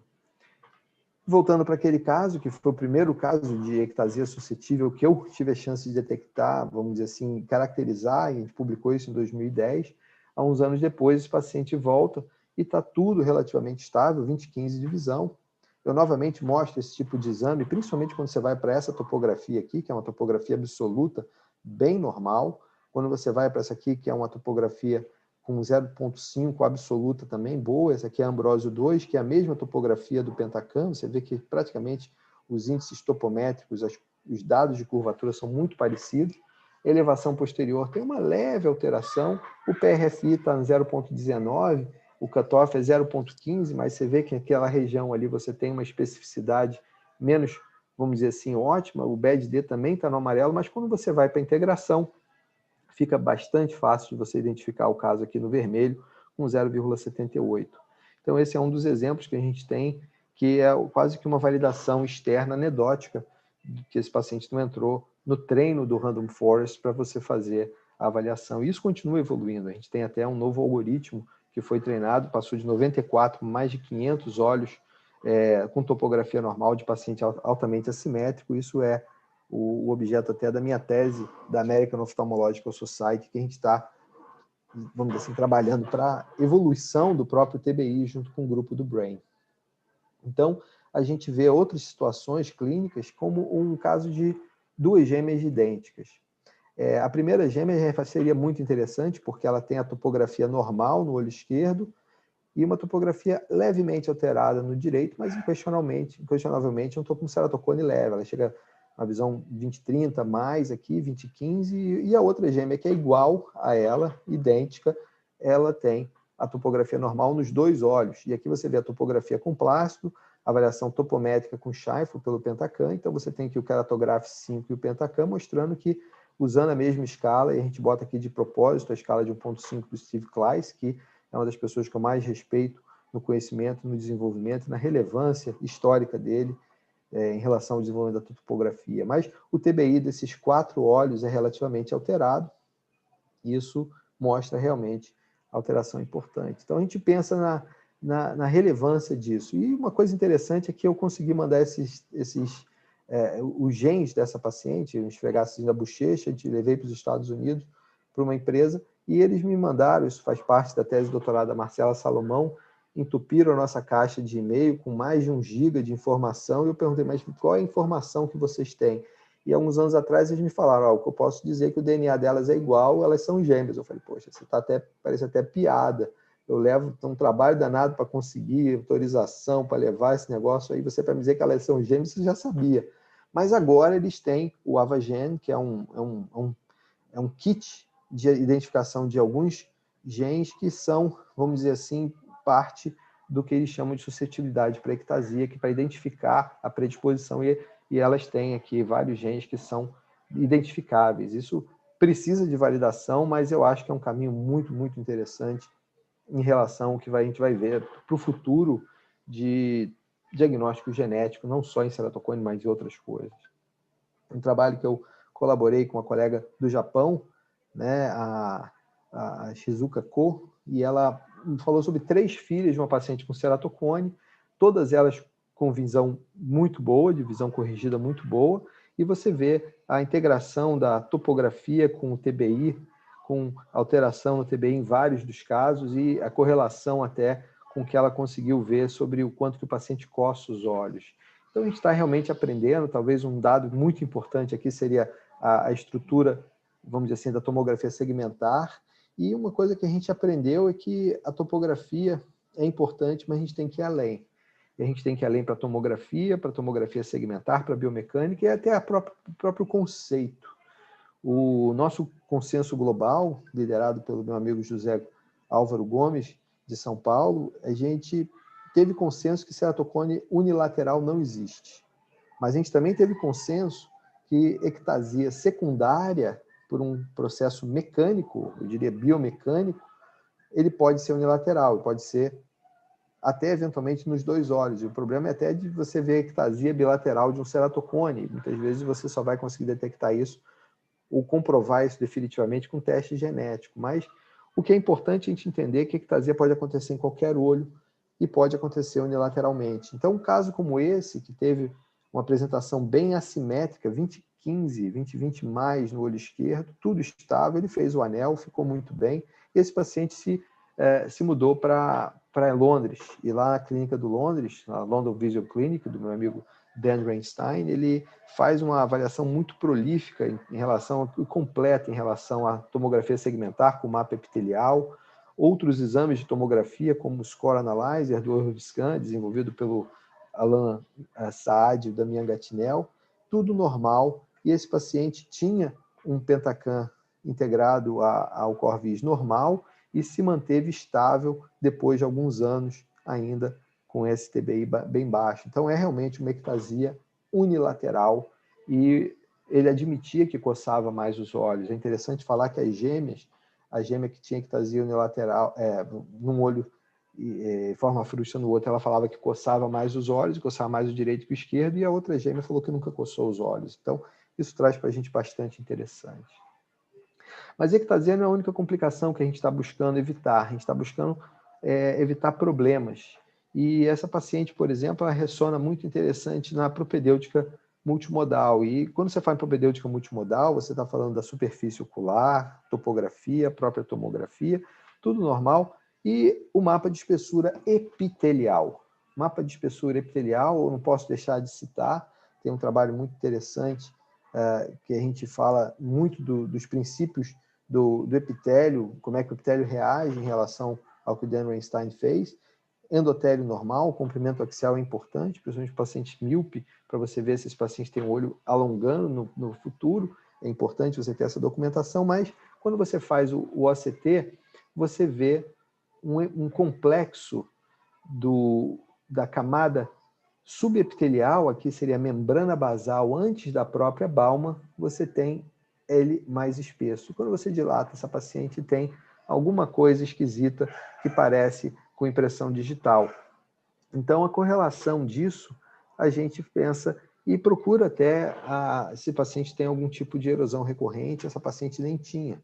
Voltando para aquele caso, que foi o primeiro caso de ectasia suscetível que eu tive a chance de detectar, vamos dizer assim, caracterizar, e a gente publicou isso em 2010, há uns anos depois, esse paciente volta e está tudo relativamente estável, 20/15 de visão. Eu novamente mostro esse tipo de exame, principalmente quando você vai para essa topografia aqui, que é uma topografia absoluta, bem normal. Quando você vai para essa aqui, que é uma topografia com 0,5 absoluta também, boa. Essa aqui é a Ambrosio 2, que é a mesma topografia do Pentacam. Você vê que praticamente os índices topométricos, os dados de curvatura são muito parecidos. Elevação posterior tem uma leve alteração. O PRFI está em 0,19, o cutoff é 0,15, mas você vê que naquela região ali você tem uma especificidade menos, vamos dizer assim, ótima. O BED-D também está no amarelo, mas quando você vai para a integração, fica bastante fácil de você identificar o caso aqui no vermelho, com 0,78. Então, esse é um dos exemplos que a gente tem, que é quase que uma validação externa anedótica, de que esse paciente não entrou no treino do Random Forest para você fazer a avaliação. E isso continua evoluindo. A gente tem até um novo algoritmo que foi treinado, passou de 94 para mais de 500 olhos com topografia normal de paciente altamente assimétrico. Isso é o objeto até da minha tese da American Ophthalmological Society, que a gente está, vamos dizer assim, trabalhando para a evolução do próprio TBI junto com o grupo do BRAIN. Então, a gente vê outras situações clínicas, como um caso de duas gêmeas idênticas. A primeira gêmea seria muito interessante, porque ela tem a topografia normal no olho esquerdo, e uma topografia levemente alterada no direito, mas inquestionavelmente um topo ceratocone leve. Ela chega a visão 20/30 mais aqui, 20/15, e a outra gêmea que é igual a ela, idêntica, ela tem a topografia normal nos dois olhos. E aqui você vê a topografia com plástico, a variação topométrica com Scheifele pelo Pentacam. Então você tem aqui o Keratograph 5 e o Pentacam, mostrando que, usando a mesma escala, e a gente bota aqui de propósito a escala de 1.5 do Steve Kleiss, que é uma das pessoas que eu mais respeito no conhecimento, no desenvolvimento, na relevância histórica dele, em relação ao desenvolvimento da topografia. Mas o TBI desses 4 olhos é relativamente alterado, e isso mostra realmente alteração importante. Então, a gente pensa na relevância disso. E uma coisa interessante é que eu consegui mandar os genes dessa paciente, um esfregaço da bochecha, levei para os Estados Unidos, para uma empresa, e eles me mandaram, isso faz parte da tese de doutorado da Marcela Salomão, entupiram a nossa caixa de e-mail com mais de 1 giga de informação, e eu perguntei, mas qual é a informação que vocês têm? E há uns anos atrás eles me falaram, o que eu posso dizer é que o DNA delas é igual, elas são gêmeas. Eu falei, poxa, você parece até piada. Eu levo um trabalho danado para conseguir autorização, para levar esse negócio aí, você para me dizer que elas são gêmeas, você já sabia. Mas agora eles têm o AvaGen, que é um kit de identificação de alguns genes que são, vamos dizer assim, parte do que eles chamam de suscetibilidade para ectasia, que para identificar a predisposição, e elas têm aqui vários genes que são identificáveis. Isso precisa de validação, mas eu acho que é um caminho muito, muito interessante em relação ao que a gente vai ver para o futuro de diagnóstico genético, não só em ceratocone, mas em outras coisas. Um trabalho que eu colaborei com uma colega do Japão, né, a Shizuka Ko, e ela falou sobre 3 filhas de uma paciente com ceratocone, todas elas com visão muito boa, de visão corrigida muito boa, e você vê a integração da topografia com o TBI, com alteração no TBI em vários dos casos, e a correlação até com o que ela conseguiu ver sobre o quanto que o paciente coça os olhos. Então, a gente está realmente aprendendo. Talvez um dado muito importante aqui seria a estrutura, vamos dizer assim, da tomografia segmentar. E uma coisa que a gente aprendeu é que a topografia é importante, mas a gente tem que ir além. E a gente tem que ir além para a tomografia segmentar, para a biomecânica e até o próprio conceito. O nosso consenso global, liderado pelo meu amigo José Álvaro Gomes, de São Paulo, a gente teve consenso que ceratocone unilateral não existe. Mas a gente também teve consenso que ectasia secundária por um processo mecânico, eu diria biomecânico, ele pode ser unilateral, pode ser até eventualmente nos 2 olhos. E o problema é até de você ver a ectasia bilateral de um ceratocone. Muitas vezes você só vai conseguir detectar isso ou comprovar isso definitivamente com teste genético. Mas o que é importante a gente entender é que a ectasia pode acontecer em qualquer olho e pode acontecer unilateralmente. Então, um caso como esse, que teve uma apresentação bem assimétrica, 20/15, 20/20 mais no olho esquerdo, tudo estável, ele fez o anel, ficou muito bem. Esse paciente se mudou para Londres, e lá na clínica do Londres, na London Visual Clinic, do meu amigo Dan Reinstein, ele faz uma avaliação muito prolífica em relação e completa em relação à tomografia segmentar com mapa epitelial, outros exames de tomografia, como o Score Analyzer do Euroscan, desenvolvido pelo Alan Saad e Damian Gatinel, tudo normal, e esse paciente tinha um Pentacam integrado ao Corvis normal e se manteve estável depois de alguns anos ainda com esse TBI bem baixo. Então, é realmente uma ectasia unilateral, e ele admitia que coçava mais os olhos. É interessante falar que a gêmea que tinha ectasia unilateral, num olho e forma frustra no outro, ela falava que coçava mais os olhos, coçava mais o direito que o esquerdo, e a outra gêmea falou que nunca coçou os olhos. Então, isso traz para a gente bastante interessante. Mas a ectasia não é a única complicação que a gente está buscando evitar. A gente está buscando evitar problemas. E essa paciente, por exemplo, ela ressona muito interessante na propedêutica multimodal. E quando você fala em propedêutica multimodal, você está falando da superfície ocular, topografia, própria tomografia, tudo normal, e o mapa de espessura epitelial. Mapa de espessura epitelial, eu não posso deixar de citar, tem um trabalho muito interessante que a gente fala muito dos princípios do epitélio, como é que o epitélio reage em relação ao que o Dan Weinstein fez. Endotélio normal, comprimento axial é importante, principalmente pacientes míope, para você ver se esse paciente tem o olho alongando no futuro. É importante você ter essa documentação, mas quando você faz o OCT, você vê um complexo da camada subepitelial, aqui seria a membrana basal antes da própria balma, você tem ele mais espesso. Quando você dilata, essa paciente tem alguma coisa esquisita que parece com impressão digital. Então, a correlação disso, a gente pensa e procura até se o paciente tem algum tipo de erosão recorrente, essa paciente nem tinha.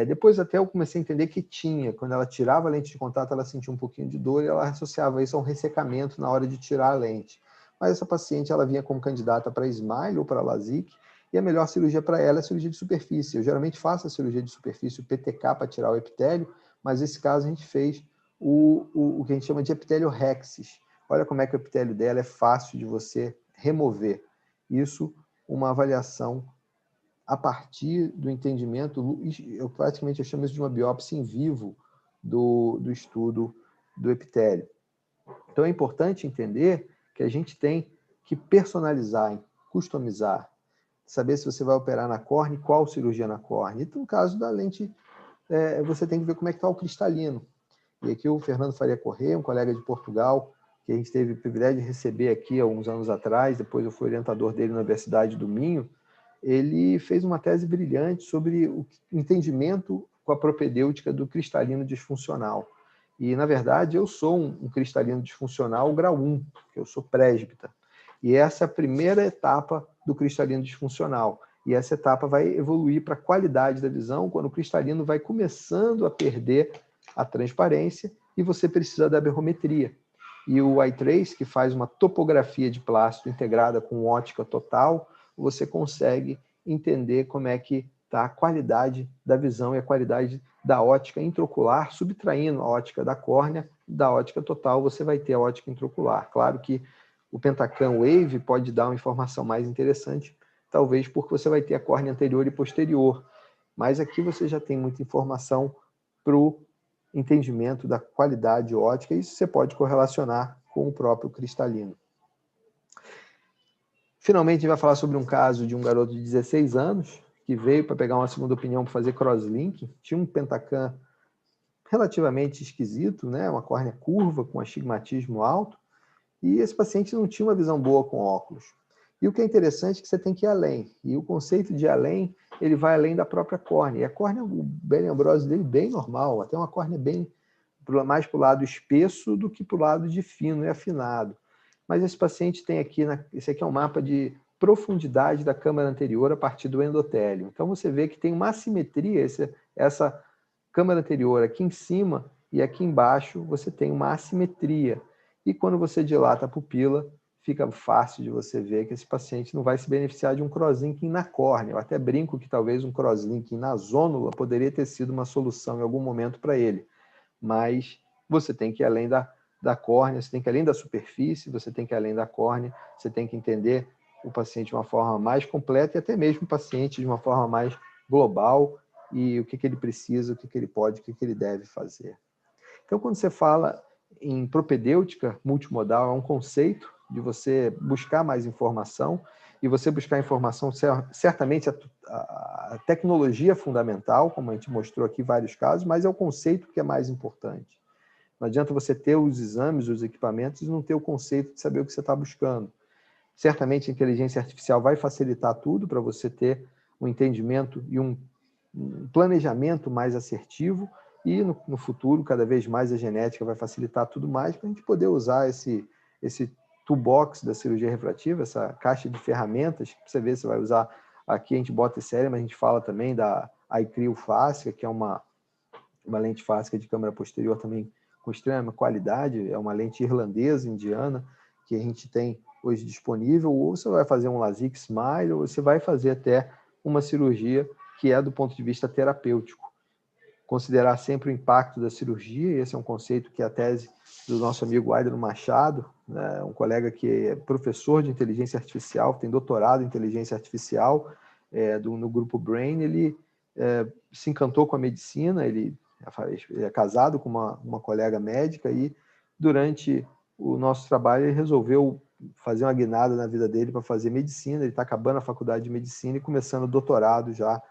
Depois até eu comecei a entender que tinha. Quando ela tirava a lente de contato, ela sentia um pouquinho de dor e ela associava isso a um ressecamento na hora de tirar a lente. Mas essa paciente, ela vinha como candidata para SMILE ou para LASIK, e a melhor cirurgia para ela é a cirurgia de superfície. Eu geralmente faço a cirurgia de superfície, o PTK, para tirar o epitélio, mas nesse caso a gente fez o que a gente chama de epitélio rexis. Olha como é que o epitélio dela é fácil de você remover. Isso, uma avaliação a partir do entendimento, eu chamo isso de uma biópsia em vivo do estudo do epitélio. Então é importante entender que a gente tem que personalizar, customizar, saber se você vai operar na córnea, qual cirurgia na córnea. Então, no caso da lente, você tem que ver como é que está o cristalino. E aqui o Fernando Faria Corrêa, um colega de Portugal, que a gente teve o privilégio de receber aqui há alguns anos atrás, depois eu fui orientador dele na Universidade do Minho, ele fez uma tese brilhante sobre o entendimento com a propedêutica do cristalino disfuncional. E, na verdade, eu sou um cristalino disfuncional grau 1, porque eu sou presbita. E essa é a primeira etapa do cristalino disfuncional. E essa etapa vai evoluir para a qualidade da visão, quando o cristalino vai começando a perder a transparência e você precisa da berrometria. E o iTrace, que faz uma topografia de plástico integrada com ótica total, você consegue entender como é que está a qualidade da visão e a qualidade da ótica intraocular, subtraindo a ótica da córnea, da ótica total, você vai ter a ótica intraocular. Claro que o Pentacam Wave pode dar uma informação mais interessante, talvez porque você vai ter a córnea anterior e posterior, mas aqui você já tem muita informação para o entendimento da qualidade ótica, e isso você pode correlacionar com o próprio cristalino. Finalmente, a gente vai falar sobre um caso de um garoto de 16 anos que veio para pegar uma segunda opinião para fazer crosslink. Tinha um Pentacam relativamente esquisito, né? Uma córnea curva com astigmatismo alto, e esse paciente não tinha uma visão boa com óculos. E o que é interessante é que você tem que ir além. E o conceito de além, ele vai além da própria córnea. E a córnea, o Belen Ambrose dele, bem normal, até uma córnea bem mais para o lado espesso do que para o lado de fino e afinado. Mas esse paciente tem aqui, esse aqui é um mapa de profundidade da câmara anterior a partir do endotélio. Então você vê que tem uma assimetria, essa câmara anterior aqui em cima e aqui embaixo você tem uma assimetria. E quando você dilata a pupila, fica fácil de você ver que esse paciente não vai se beneficiar de um crosslinking na córnea. Eu até brinco que talvez um crosslinking na zônula poderia ter sido uma solução em algum momento para ele. Mas você tem que ir além da córnea, você tem que ir além da superfície, você tem que ir além da córnea, você tem que entender o paciente de uma forma mais completa e até mesmo o paciente de uma forma mais global e o que ele precisa, o que ele pode, o que ele deve fazer. Então, quando você fala em propedêutica multimodal, é um conceito de você buscar mais informação, e você buscar informação, certamente a tecnologia é fundamental, como a gente mostrou aqui vários casos, mas é o conceito que é mais importante. Não adianta você ter os exames, os equipamentos, e não ter o conceito de saber o que você está buscando. Certamente a inteligência artificial vai facilitar tudo para você ter um entendimento e um planejamento mais assertivo, e no futuro, cada vez mais a genética vai facilitar tudo mais para a gente poder usar esse toolbox da cirurgia refrativa, essa caixa de ferramentas, para você ver se vai usar. Aqui a gente bota série, mas a gente fala também da iCrio Fásica, que é uma lente fásica de câmera posterior também com extrema qualidade, é uma lente irlandesa, indiana, que a gente tem hoje disponível, ou você vai fazer um LASIK SMILE, ou você vai fazer até uma cirurgia que é do ponto de vista terapêutico. Considerar sempre o impacto da cirurgia, esse é um conceito que a tese do nosso amigo Aidro Machado, né, um colega que é professor de inteligência artificial, tem doutorado em inteligência artificial no grupo Brain, ele se encantou com a medicina, ele Ele é casado com uma colega médica e, durante o nosso trabalho, ele resolveu fazer uma guinada na vida dele para fazer medicina. Ele está acabando a faculdade de medicina e começando o doutorado já,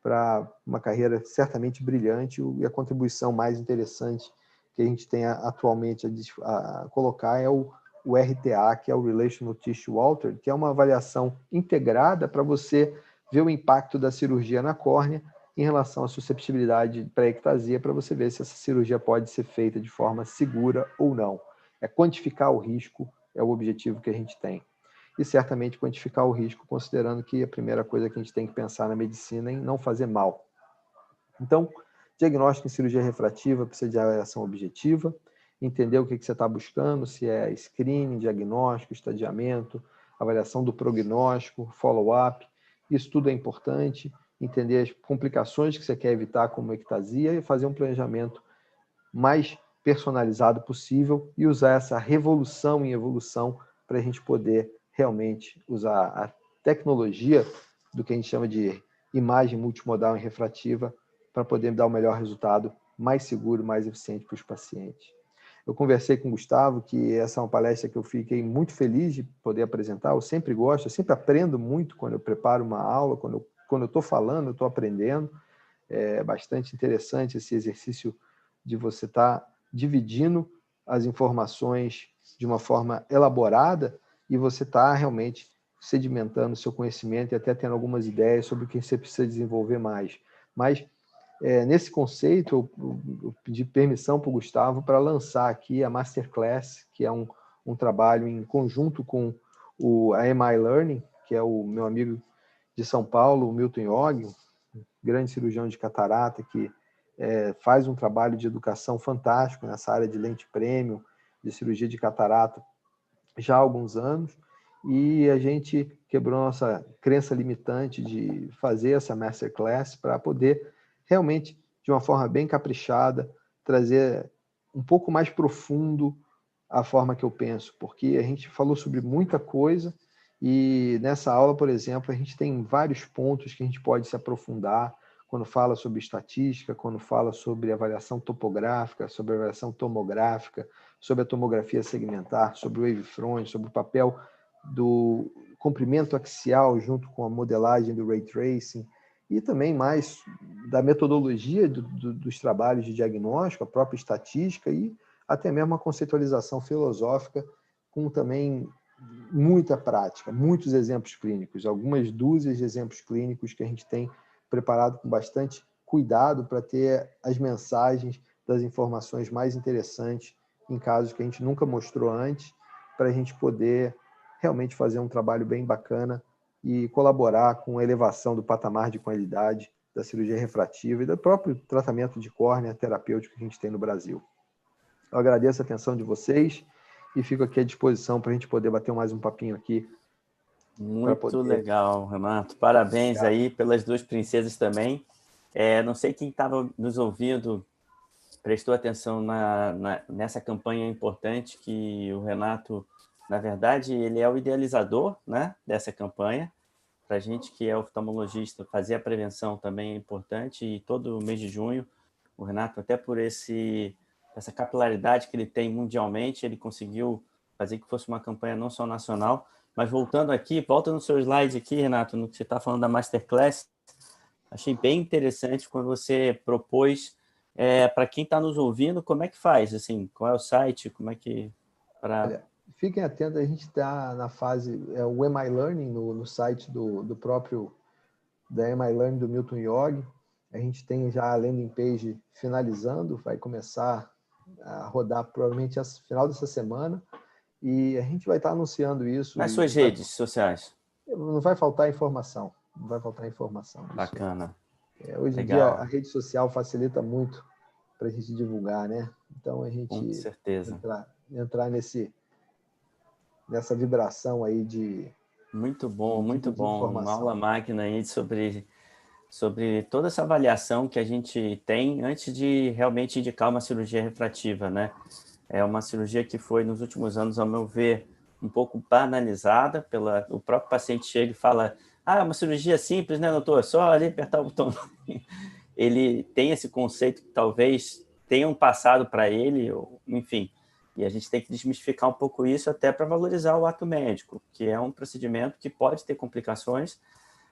para uma carreira certamente brilhante, e a contribuição mais interessante que a gente tem atualmente a colocar é o RTA, que é o Relational Tissue Altered, que é uma avaliação integrada para você ver o impacto da cirurgia na córnea em relação à susceptibilidade para ectasia, para você ver se essa cirurgia pode ser feita de forma segura ou não. É quantificar o risco, é o objetivo que a gente tem. E certamente quantificar o risco, considerando que a primeira coisa que a gente tem que pensar na medicina é em não fazer mal. Então, diagnóstico em cirurgia refrativa precisa de avaliação objetiva, entender o que você está buscando, se é screening, diagnóstico, estadiamento, avaliação do prognóstico, follow-up. Isso tudo é importante, entender as complicações que você quer evitar, como ectasia, e fazer um planejamento mais personalizado possível e usar essa revolução em evolução para a gente poder realmente usar a tecnologia do que a gente chama de imagem multimodal e refrativa para poder dar o melhor resultado, mais seguro, mais eficiente para os pacientes. Eu conversei com o Gustavo, que essa é uma palestra que eu fiquei muito feliz de poder apresentar. Eu sempre gosto, eu sempre aprendo muito quando eu preparo uma aula, quando eu estou falando, eu estou aprendendo. É bastante interessante esse exercício de você estar dividindo as informações de uma forma elaborada e você está realmente sedimentando o seu conhecimento e até tendo algumas ideias sobre o que você precisa desenvolver mais. Mas, nesse conceito, eu pedi permissão para o Gustavo para lançar aqui a Masterclass, que é um trabalho em conjunto com a MI Learning, que é o meu amigo de São Paulo, o Milton Yog, grande cirurgião de catarata, que faz um trabalho de educação fantástico nessa área de lente premium, de cirurgia de catarata, já há alguns anos, e a gente quebrou nossa crença limitante de fazer essa Masterclass para poder realmente, de uma forma bem caprichada, trazer um pouco mais profundo a forma que eu penso, porque a gente falou sobre muita coisa e nessa aula, por exemplo, a gente tem vários pontos que a gente pode se aprofundar quando fala sobre estatística, quando fala sobre avaliação topográfica, sobre avaliação tomográfica, sobre a tomografia segmentar, sobre o wavefront, sobre o papel do comprimento axial junto com a modelagem do ray tracing e também mais da metodologia dos trabalhos de diagnóstico, a própria estatística e até mesmo a conceitualização filosófica com também muita prática, muitos exemplos clínicos, algumas dúzias de exemplos clínicos que a gente tem preparado com bastante cuidado para ter as mensagens das informações mais interessantes em casos que a gente nunca mostrou antes, para a gente poder realmente fazer um trabalho bem bacana e colaborar com a elevação do patamar de qualidade da cirurgia refrativa e do próprio tratamento de córnea terapêutico que a gente tem no Brasil. Eu agradeço a atenção de vocês e fico aqui à disposição para a gente poder bater mais um papinho aqui. Muito legal, Renato. Parabéns aí pelas duas princesas também. Não sei quem estava nos ouvindo prestou atenção nessa campanha importante que o Renato, na verdade, ele é o idealizador, né, dessa campanha. Para a gente que é oftalmologista, fazer a prevenção também é importante e todo mês de junho, o Renato, até por essa capilaridade que ele tem mundialmente, ele conseguiu fazer que fosse uma campanha não só nacional. Mas voltando aqui, volta no seu slide aqui, Renato, no que você está falando da Masterclass. Achei bem interessante quando você propôs para quem está nos ouvindo, como é que faz? Assim, qual é o site? Como é que... Olha, fiquem atentos, a gente está na fase, o MI Learning, no site do próprio, da MI Learning do Milton Yog. A gente tem já a landing page finalizando, vai começar a rodar provavelmente no final dessa semana. E a gente vai estar anunciando isso. Nas suas redes sociais. Não vai faltar informação. Não vai faltar informação. Bacana. Hoje em dia, a rede social facilita muito para a gente divulgar, né? Então, a gente com certeza entrar nessa vibração aí de... Muito bom, muito bom. Uma aula máquina aí sobre toda essa avaliação que a gente tem antes de realmente indicar uma cirurgia refrativa, né? É uma cirurgia que foi, nos últimos anos, ao meu ver, um pouco banalizada. O próprio paciente chega e fala, uma cirurgia simples, né, doutor? É só ali apertar o botão. ele tem esse conceito que talvez tenha um passado para ele, enfim. E a gente tem que desmistificar um pouco isso até para valorizar o ato médico, que é um procedimento que pode ter complicações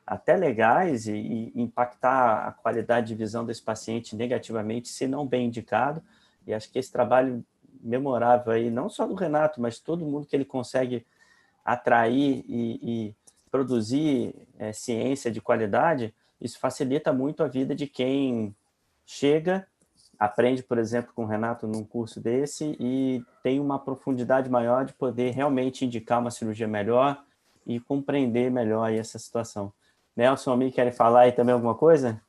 até legais e impactar a qualidade de visão desse paciente negativamente, se não bem indicado. E acho que esse trabalho memorável aí, não só do Renato, mas todo mundo que ele consegue atrair e produzir ciência de qualidade, isso facilita muito a vida de quem chega, aprende, por exemplo, com o Renato num curso desse e tem uma profundidade maior de poder realmente indicar uma cirurgia melhor e compreender melhor aí essa situação. Nelson, Almir, querem falar aí também alguma coisa?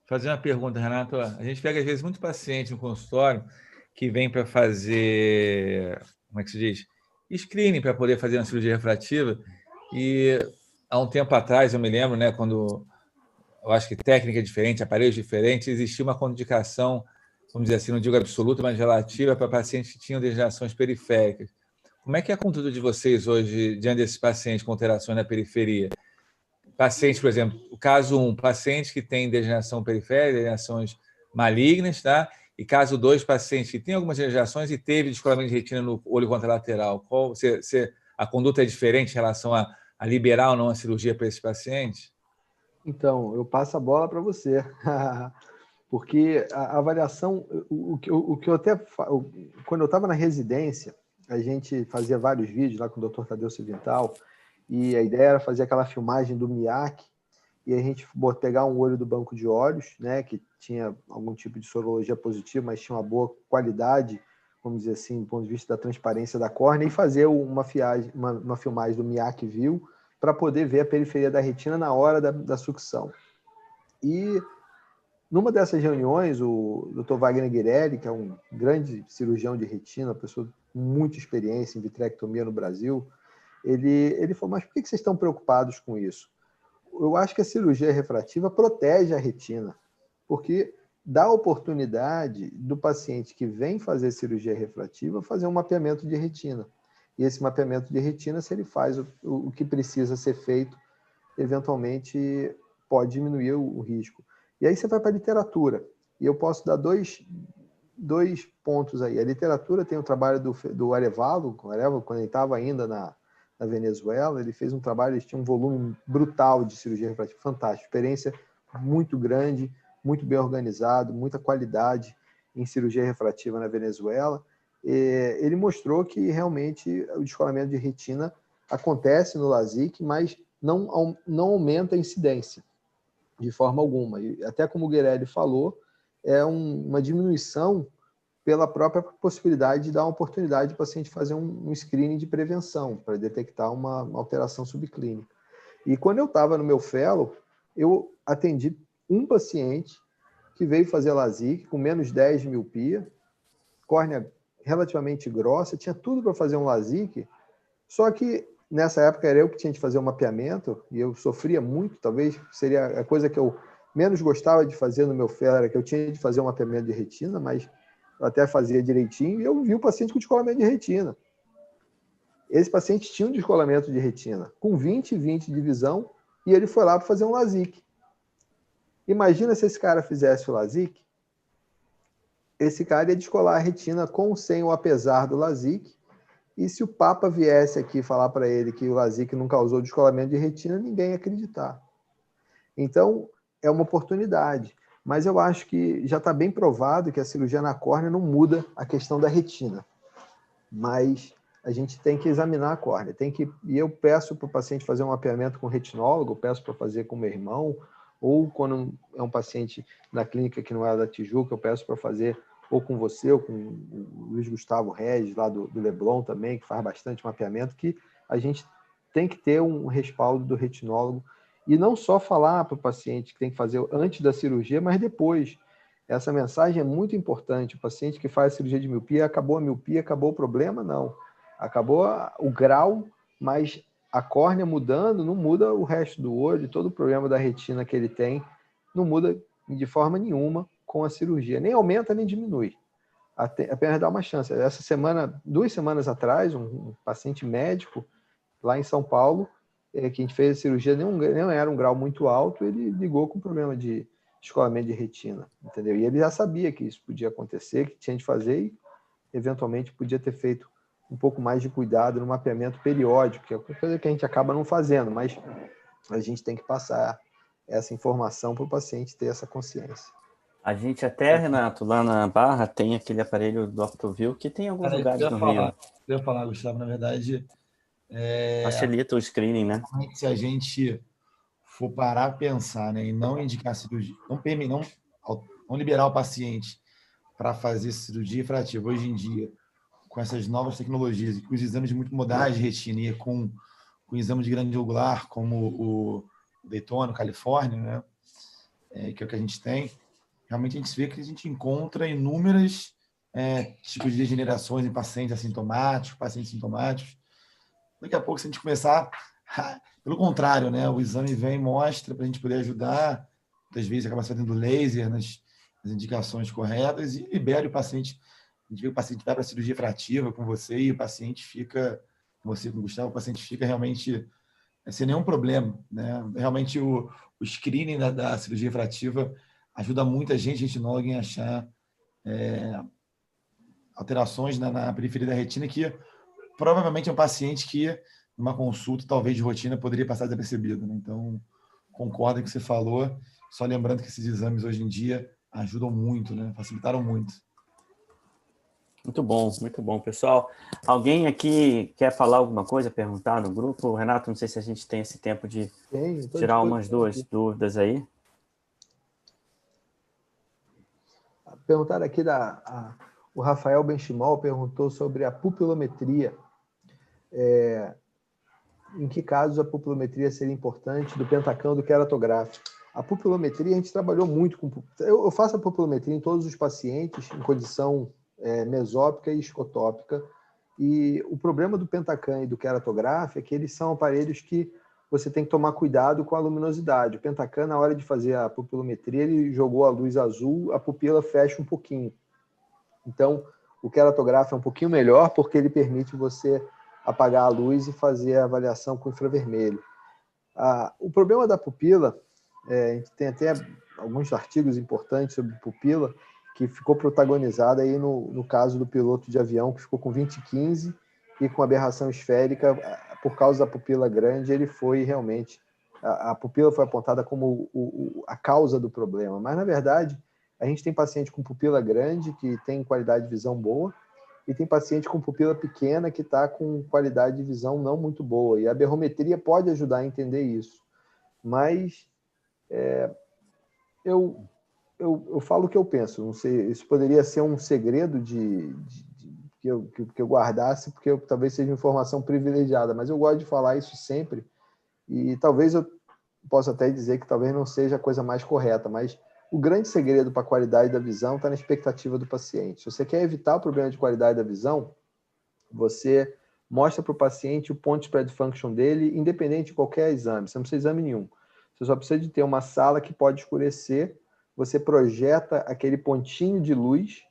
Fazer uma pergunta, Renato. A gente pega, às vezes, muito paciente no consultório que vem para fazer, como é que se diz? Screening para poder fazer uma cirurgia refrativa. E há um tempo atrás, eu me lembro, né, quando eu acho que técnica diferente, aparelhos diferentes, existia uma contraindicação, vamos dizer assim, não digo absoluta, mas relativa para pacientes que tinham degenerações periféricas. Como é que é a conduta de vocês hoje diante desses pacientes com alterações na periferia? Pacientes, por exemplo, o caso 1, pacientes que têm degeneração periférica, degenerações malignas, tá? E caso 2, pacientes que têm algumas degenerações e teve descolamento de retina no olho contralateral. A conduta é diferente em relação a liberar ou não a cirurgia para esses pacientes? Então, eu passo a bola para você. Porque a avaliação, o que eu até... Quando eu estava na residência, a gente fazia vários vídeos lá com o Dr. Tadeu Civintal, e a ideia era fazer aquela filmagem do MIAC, e a gente pegar um olho do banco de olhos, né, que tinha algum tipo de sorologia positiva, mas tinha uma boa qualidade, vamos dizer assim, do ponto de vista da transparência da córnea, e fazer uma filmagem do MIAC View para poder ver a periferia da retina na hora da sucção. E numa dessas reuniões, o Dr. Wagner Guirelli, que é um grande cirurgião de retina, uma pessoa com muita experiência em vitrectomia no Brasil, ele falou, mas por que vocês estão preocupados com isso? Eu acho que a cirurgia refrativa protege a retina, porque dá a oportunidade do paciente que vem fazer cirurgia refrativa fazer um mapeamento de retina. E esse mapeamento de retina, se ele faz o que precisa ser feito, eventualmente pode diminuir o risco. E aí você vai para a literatura. E eu posso dar dois pontos aí. A literatura tem o trabalho do Arevalo, quando ele estava ainda na Venezuela, ele fez um trabalho, ele tinha um volume brutal de cirurgia refrativa, fantástico, experiência muito grande, muito bem organizado, muita qualidade em cirurgia refrativa na Venezuela. Ele mostrou que realmente o descolamento de retina acontece no LASIK, mas não aumenta a incidência de forma alguma. E até como o Guerelli falou, é uma diminuição pela própria possibilidade de dar uma oportunidade do paciente fazer um screening de prevenção para detectar uma alteração subclínica. E quando eu estava no meu fellow, eu atendi um paciente que veio fazer LASIK com menos 10 de miopia, córnea relativamente grossa, tinha tudo para fazer um LASIK, só que nessa época era eu que tinha de fazer o mapeamento e eu sofria muito, talvez seria a coisa que eu menos gostava de fazer no meu fellow, era que eu tinha de fazer um mapeamento de retina, mas eu até fazia direitinho, e eu vi o paciente com descolamento de retina. Esse paciente tinha um descolamento de retina, com 20/20 de visão, e ele foi lá para fazer um LASIK. Imagina se esse cara fizesse o LASIK, esse cara ia descolar a retina com ou sem o apesar do LASIK, e se o Papa viesse aqui falar para ele que o LASIK não causou descolamento de retina, ninguém ia acreditar. Então, é uma oportunidade. Mas eu acho que já está bem provado que a cirurgia na córnea não muda a questão da retina. Mas a gente tem que examinar a córnea. E eu peço para o paciente fazer um mapeamento com retinólogo, eu peço para fazer com meu irmão, ou quando é um paciente na clínica que não é da Tijuca, eu peço para fazer ou com você, ou com o Luiz Gustavo Regis, lá do Leblon também, que faz bastante mapeamento, que a gente tem que ter um respaldo do retinólogo. E não só falar para o paciente que tem que fazer antes da cirurgia, mas depois. Essa mensagem é muito importante. O paciente que faz a cirurgia de miopia, acabou a miopia, acabou o problema? Não. Acabou o grau, mas a córnea mudando não muda o resto do olho, todo o problema da retina que ele tem não muda de forma nenhuma com a cirurgia. Nem aumenta, nem diminui. Apenas dá uma chance. Essa semana, 2 semanas atrás, um paciente médico lá em São Paulo, que a gente fez a cirurgia não era um grau muito alto, ele ligou com problema de descolamento de retina, entendeu? E ele já sabia que isso podia acontecer, que tinha de fazer e, eventualmente, podia ter feito um pouco mais de cuidado no mapeamento periódico, que é uma coisa que a gente acaba não fazendo, mas a gente tem que passar essa informação para o paciente ter essa consciência. A gente até, Renato, lá na Barra tem aquele aparelho do Optoview que tem em alguns lugares no Rio. Eu ia falar, Gustavo, na verdade, facilita o screening, né? se a gente for parar a pensar, né, e não indicar cirurgia, não liberar o paciente para fazer cirurgia refrativa hoje em dia, com essas novas tecnologias, com os exames muito modais de retina e com o exame de grande angular, como o Daytona, Califórnia, né, que é o que a gente tem, realmente a gente vê que a gente encontra inúmeras tipos de degenerações em pacientes assintomáticos, pacientes sintomáticos. Daqui a pouco, se a gente começar... Pelo contrário, né, o exame vem e mostra para a gente poder ajudar, muitas vezes acaba fazendo laser nas indicações corretas e libera o paciente. A gente vê que o paciente vai para a cirurgia refrativa com você e o paciente fica, você com o Gustavo, o paciente fica realmente sem nenhum problema, né? Realmente o screening da cirurgia refrativa ajuda muita gente retinóloga em achar alterações na periferia da retina que provavelmente é um paciente que numa consulta talvez de rotina poderia passar desapercebido, né? Então, concordo com o que você falou, só lembrando que esses exames hoje em dia ajudam muito, né? Facilitaram muito. Muito bom, pessoal. Alguém aqui quer falar alguma coisa, perguntar no grupo? Renato, não sei se a gente tem esse tempo de tirar umas duas dúvidas aí. Perguntaram aqui, o Rafael Benchimol perguntou sobre a pupilometria. Em que casos a pupilometria seria importante do pentacão do queratográfico? A pupilometria, a gente trabalhou muito com... Eu faço a pupilometria em todos os pacientes em condição mesópica e escotópica. E o problema do pentacam e do queratográfico é que eles são aparelhos que você tem que tomar cuidado com a luminosidade. O pentacam, na hora de fazer a pupilometria, ele jogou a luz azul, a pupila fecha um pouquinho. Então, o queratográfico é um pouquinho melhor porque ele permite você apagar a luz e fazer a avaliação com infravermelho. O problema da pupila, a gente tem até alguns artigos importantes sobre pupila, que ficou protagonizada aí no caso do piloto de avião, que ficou com 20/15 e com aberração esférica, por causa da pupila grande, ele foi realmente... A pupila foi apontada como a causa do problema, mas, na verdade, a gente tem paciente com pupila grande, que tem qualidade de visão boa, e tem paciente com pupila pequena que está com qualidade de visão não muito boa. E a berrometria pode ajudar a entender isso. Mas eu falo o que eu penso. Não sei, isso poderia ser um segredo que eu guardasse, porque talvez seja informação privilegiada, mas eu gosto de falar isso sempre. E talvez eu possa até dizer que talvez não seja a coisa mais correta, mas o grande segredo para a qualidade da visão está na expectativa do paciente. Se você quer evitar o problema de qualidade da visão, você mostra para o paciente o point spread function dele, independente de qualquer exame. Você não precisa de exame nenhum. Você só precisa de ter uma sala que pode escurecer, você projeta aquele pontinho de luz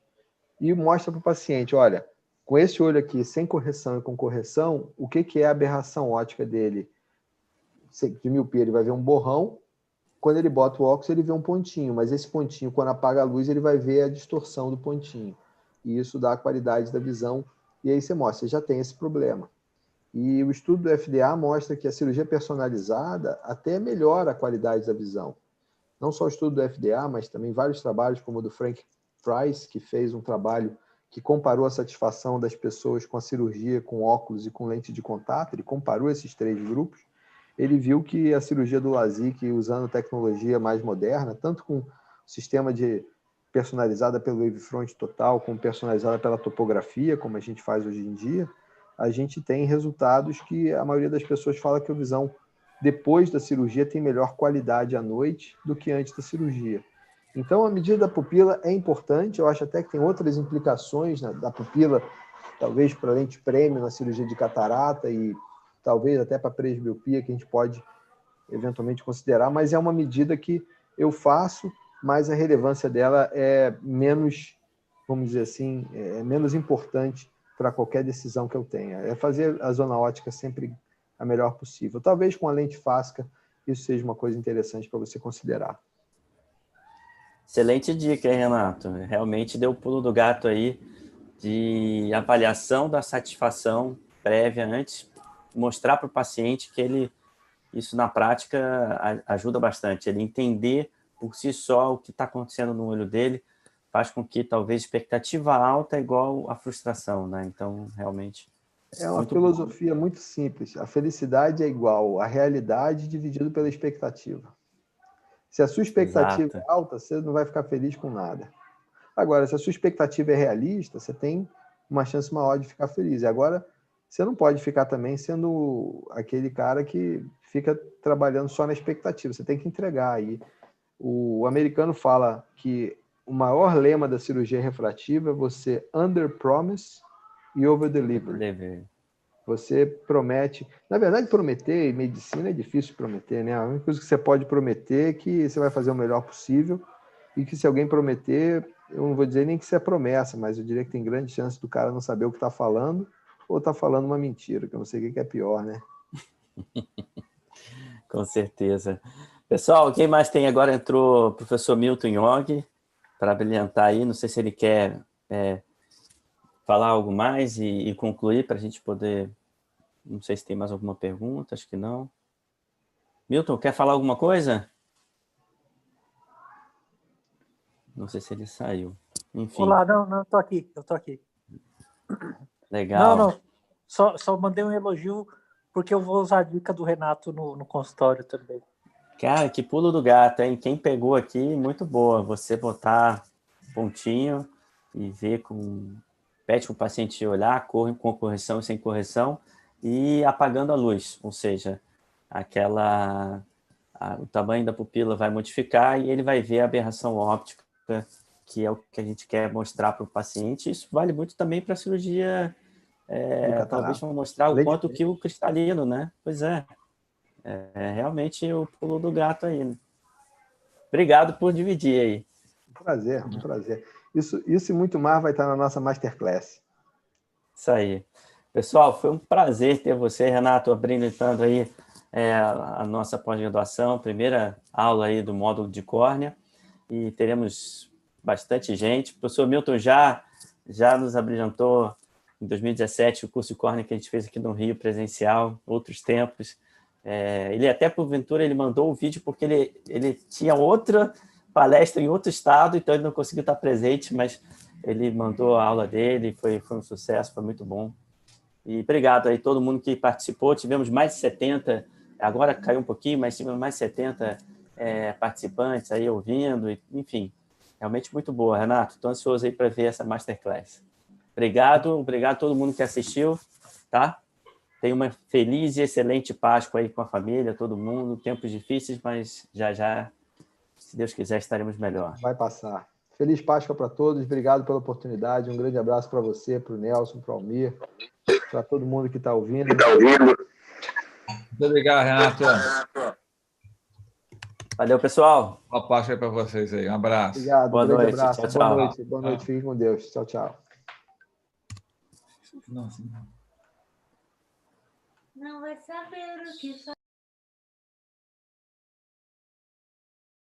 e mostra para o paciente, olha, com esse olho aqui, sem correção e com correção, o que é a aberração óptica dele? De miopia, ele vai ver um borrão. Quando ele bota o óculos, ele vê um pontinho, mas esse pontinho, quando apaga a luz, ele vai ver a distorção do pontinho. E isso dá a qualidade da visão. E aí você mostra, você já tem esse problema. E o estudo do FDA mostra que a cirurgia personalizada até melhora a qualidade da visão. Não só o estudo do FDA, mas também vários trabalhos, como o do Frank Price, que fez um trabalho que comparou a satisfação das pessoas com a cirurgia, com óculos e com lente de contato. Ele comparou esses 3 grupos. Ele viu que a cirurgia do LASIK, usando tecnologia mais moderna, tanto com sistema personalizada pelo Wavefront Total, como personalizada pela topografia, como a gente faz hoje em dia, a gente tem resultados que a maioria das pessoas fala que a visão depois da cirurgia tem melhor qualidade à noite do que antes da cirurgia. Então, a medida da pupila é importante, eu acho até que tem outras implicações da pupila, talvez para lente prêmio na cirurgia de catarata e talvez até para presbiopia, que a gente pode eventualmente considerar, mas é uma medida que eu faço, mas a relevância dela é menos, vamos dizer assim, menos importante para qualquer decisão que eu tenha. É fazer a zona ótica sempre a melhor possível. Talvez com a lente Fásca isso seja uma coisa interessante para você considerar. Excelente dica, hein, Renato? Realmente deu o pulo do gato aí de avaliação da satisfação prévia antes, mostrar para o paciente que isso na prática ajuda bastante. Ele entender por si só o que está acontecendo no olho dele faz com que talvez expectativa alta é igual a frustração, né? Então, realmente... É uma filosofia muito simples. A felicidade é igual à realidade dividido pela expectativa. Se a sua expectativa é alta, você não vai ficar feliz com nada. Agora, se a sua expectativa é realista, você tem uma chance maior de ficar feliz. E agora, você não pode ficar também sendo aquele cara que fica trabalhando só na expectativa. Você tem que entregar aí. O americano fala que o maior lema da cirurgia refrativa é você under-promise e over-deliver. Você promete... Na verdade, prometer em medicina é difícil prometer, né? A única coisa que você pode prometer é que você vai fazer o melhor possível e que se alguém prometer, eu não vou dizer nem que isso é promessa, mas eu diria que tem grande chance do cara não saber o que está falando ou está falando uma mentira, que eu não sei o que é pior, né? Com certeza. Pessoal, quem mais tem agora? Entrou o professor Milton Yogi para brilhantar aí. Não sei se ele quer falar algo mais e concluir para a gente poder... Não sei se tem mais alguma pergunta, acho que não. Milton, quer falar alguma coisa? Não sei se ele saiu. Enfim. Olá, não, eu tô aqui. Legal. Não, só mandei um elogio porque eu vou usar a dica do Renato no consultório também. Cara, que pulo do gato, hein? Quem pegou aqui, muito boa. Você botar pontinho e ver pede para o paciente olhar, com correção e sem correção, e apagando a luz, ou seja, o tamanho da pupila vai modificar e ele vai ver a aberração óptica, que é o que a gente quer mostrar para o paciente. Isso vale muito também para a cirurgia, talvez para mostrar o quanto que o cristalino, né? Pois é. Realmente o pulo do gato aí. Né? Obrigado por dividir aí. Um prazer. Isso e muito mais vai estar na nossa Masterclass. Isso aí. Pessoal, foi um prazer ter você, Renato, habilitando aí a nossa pós-graduação, primeira aula aí do módulo de córnea, e teremos bastante gente. O professor Milton já nos abrilhantou em 2017 o curso de córnea que a gente fez aqui no Rio, presencial, outros tempos. Ele até, porventura, ele mandou o vídeo porque ele tinha outra palestra em outro estado, então ele não conseguiu estar presente, mas ele mandou a aula dele, foi um sucesso, foi muito bom. E obrigado aí todo mundo que participou, tivemos mais de 70, agora caiu um pouquinho, mas tivemos mais de 70 participantes aí ouvindo, enfim, realmente muito boa. Renato, estou ansioso aí para ver essa Masterclass. Obrigado a todo mundo que assistiu, tá? Tenha uma feliz e excelente Páscoa aí com a família, todo mundo, tempos difíceis, mas já, se Deus quiser, estaremos melhor. Vai passar. Feliz Páscoa para todos, obrigado pela oportunidade, um grande abraço para você, para o Nelson, para o Almir, para todo mundo que está ouvindo. Muito obrigado, Renato. Valeu, pessoal. Boa Páscoa para vocês aí. Um abraço. Obrigado, boa grande noite. abraço. Tchau, tchau. Boa noite. Fiquem com Deus. Tchau, tchau. Não, Não vai saber o que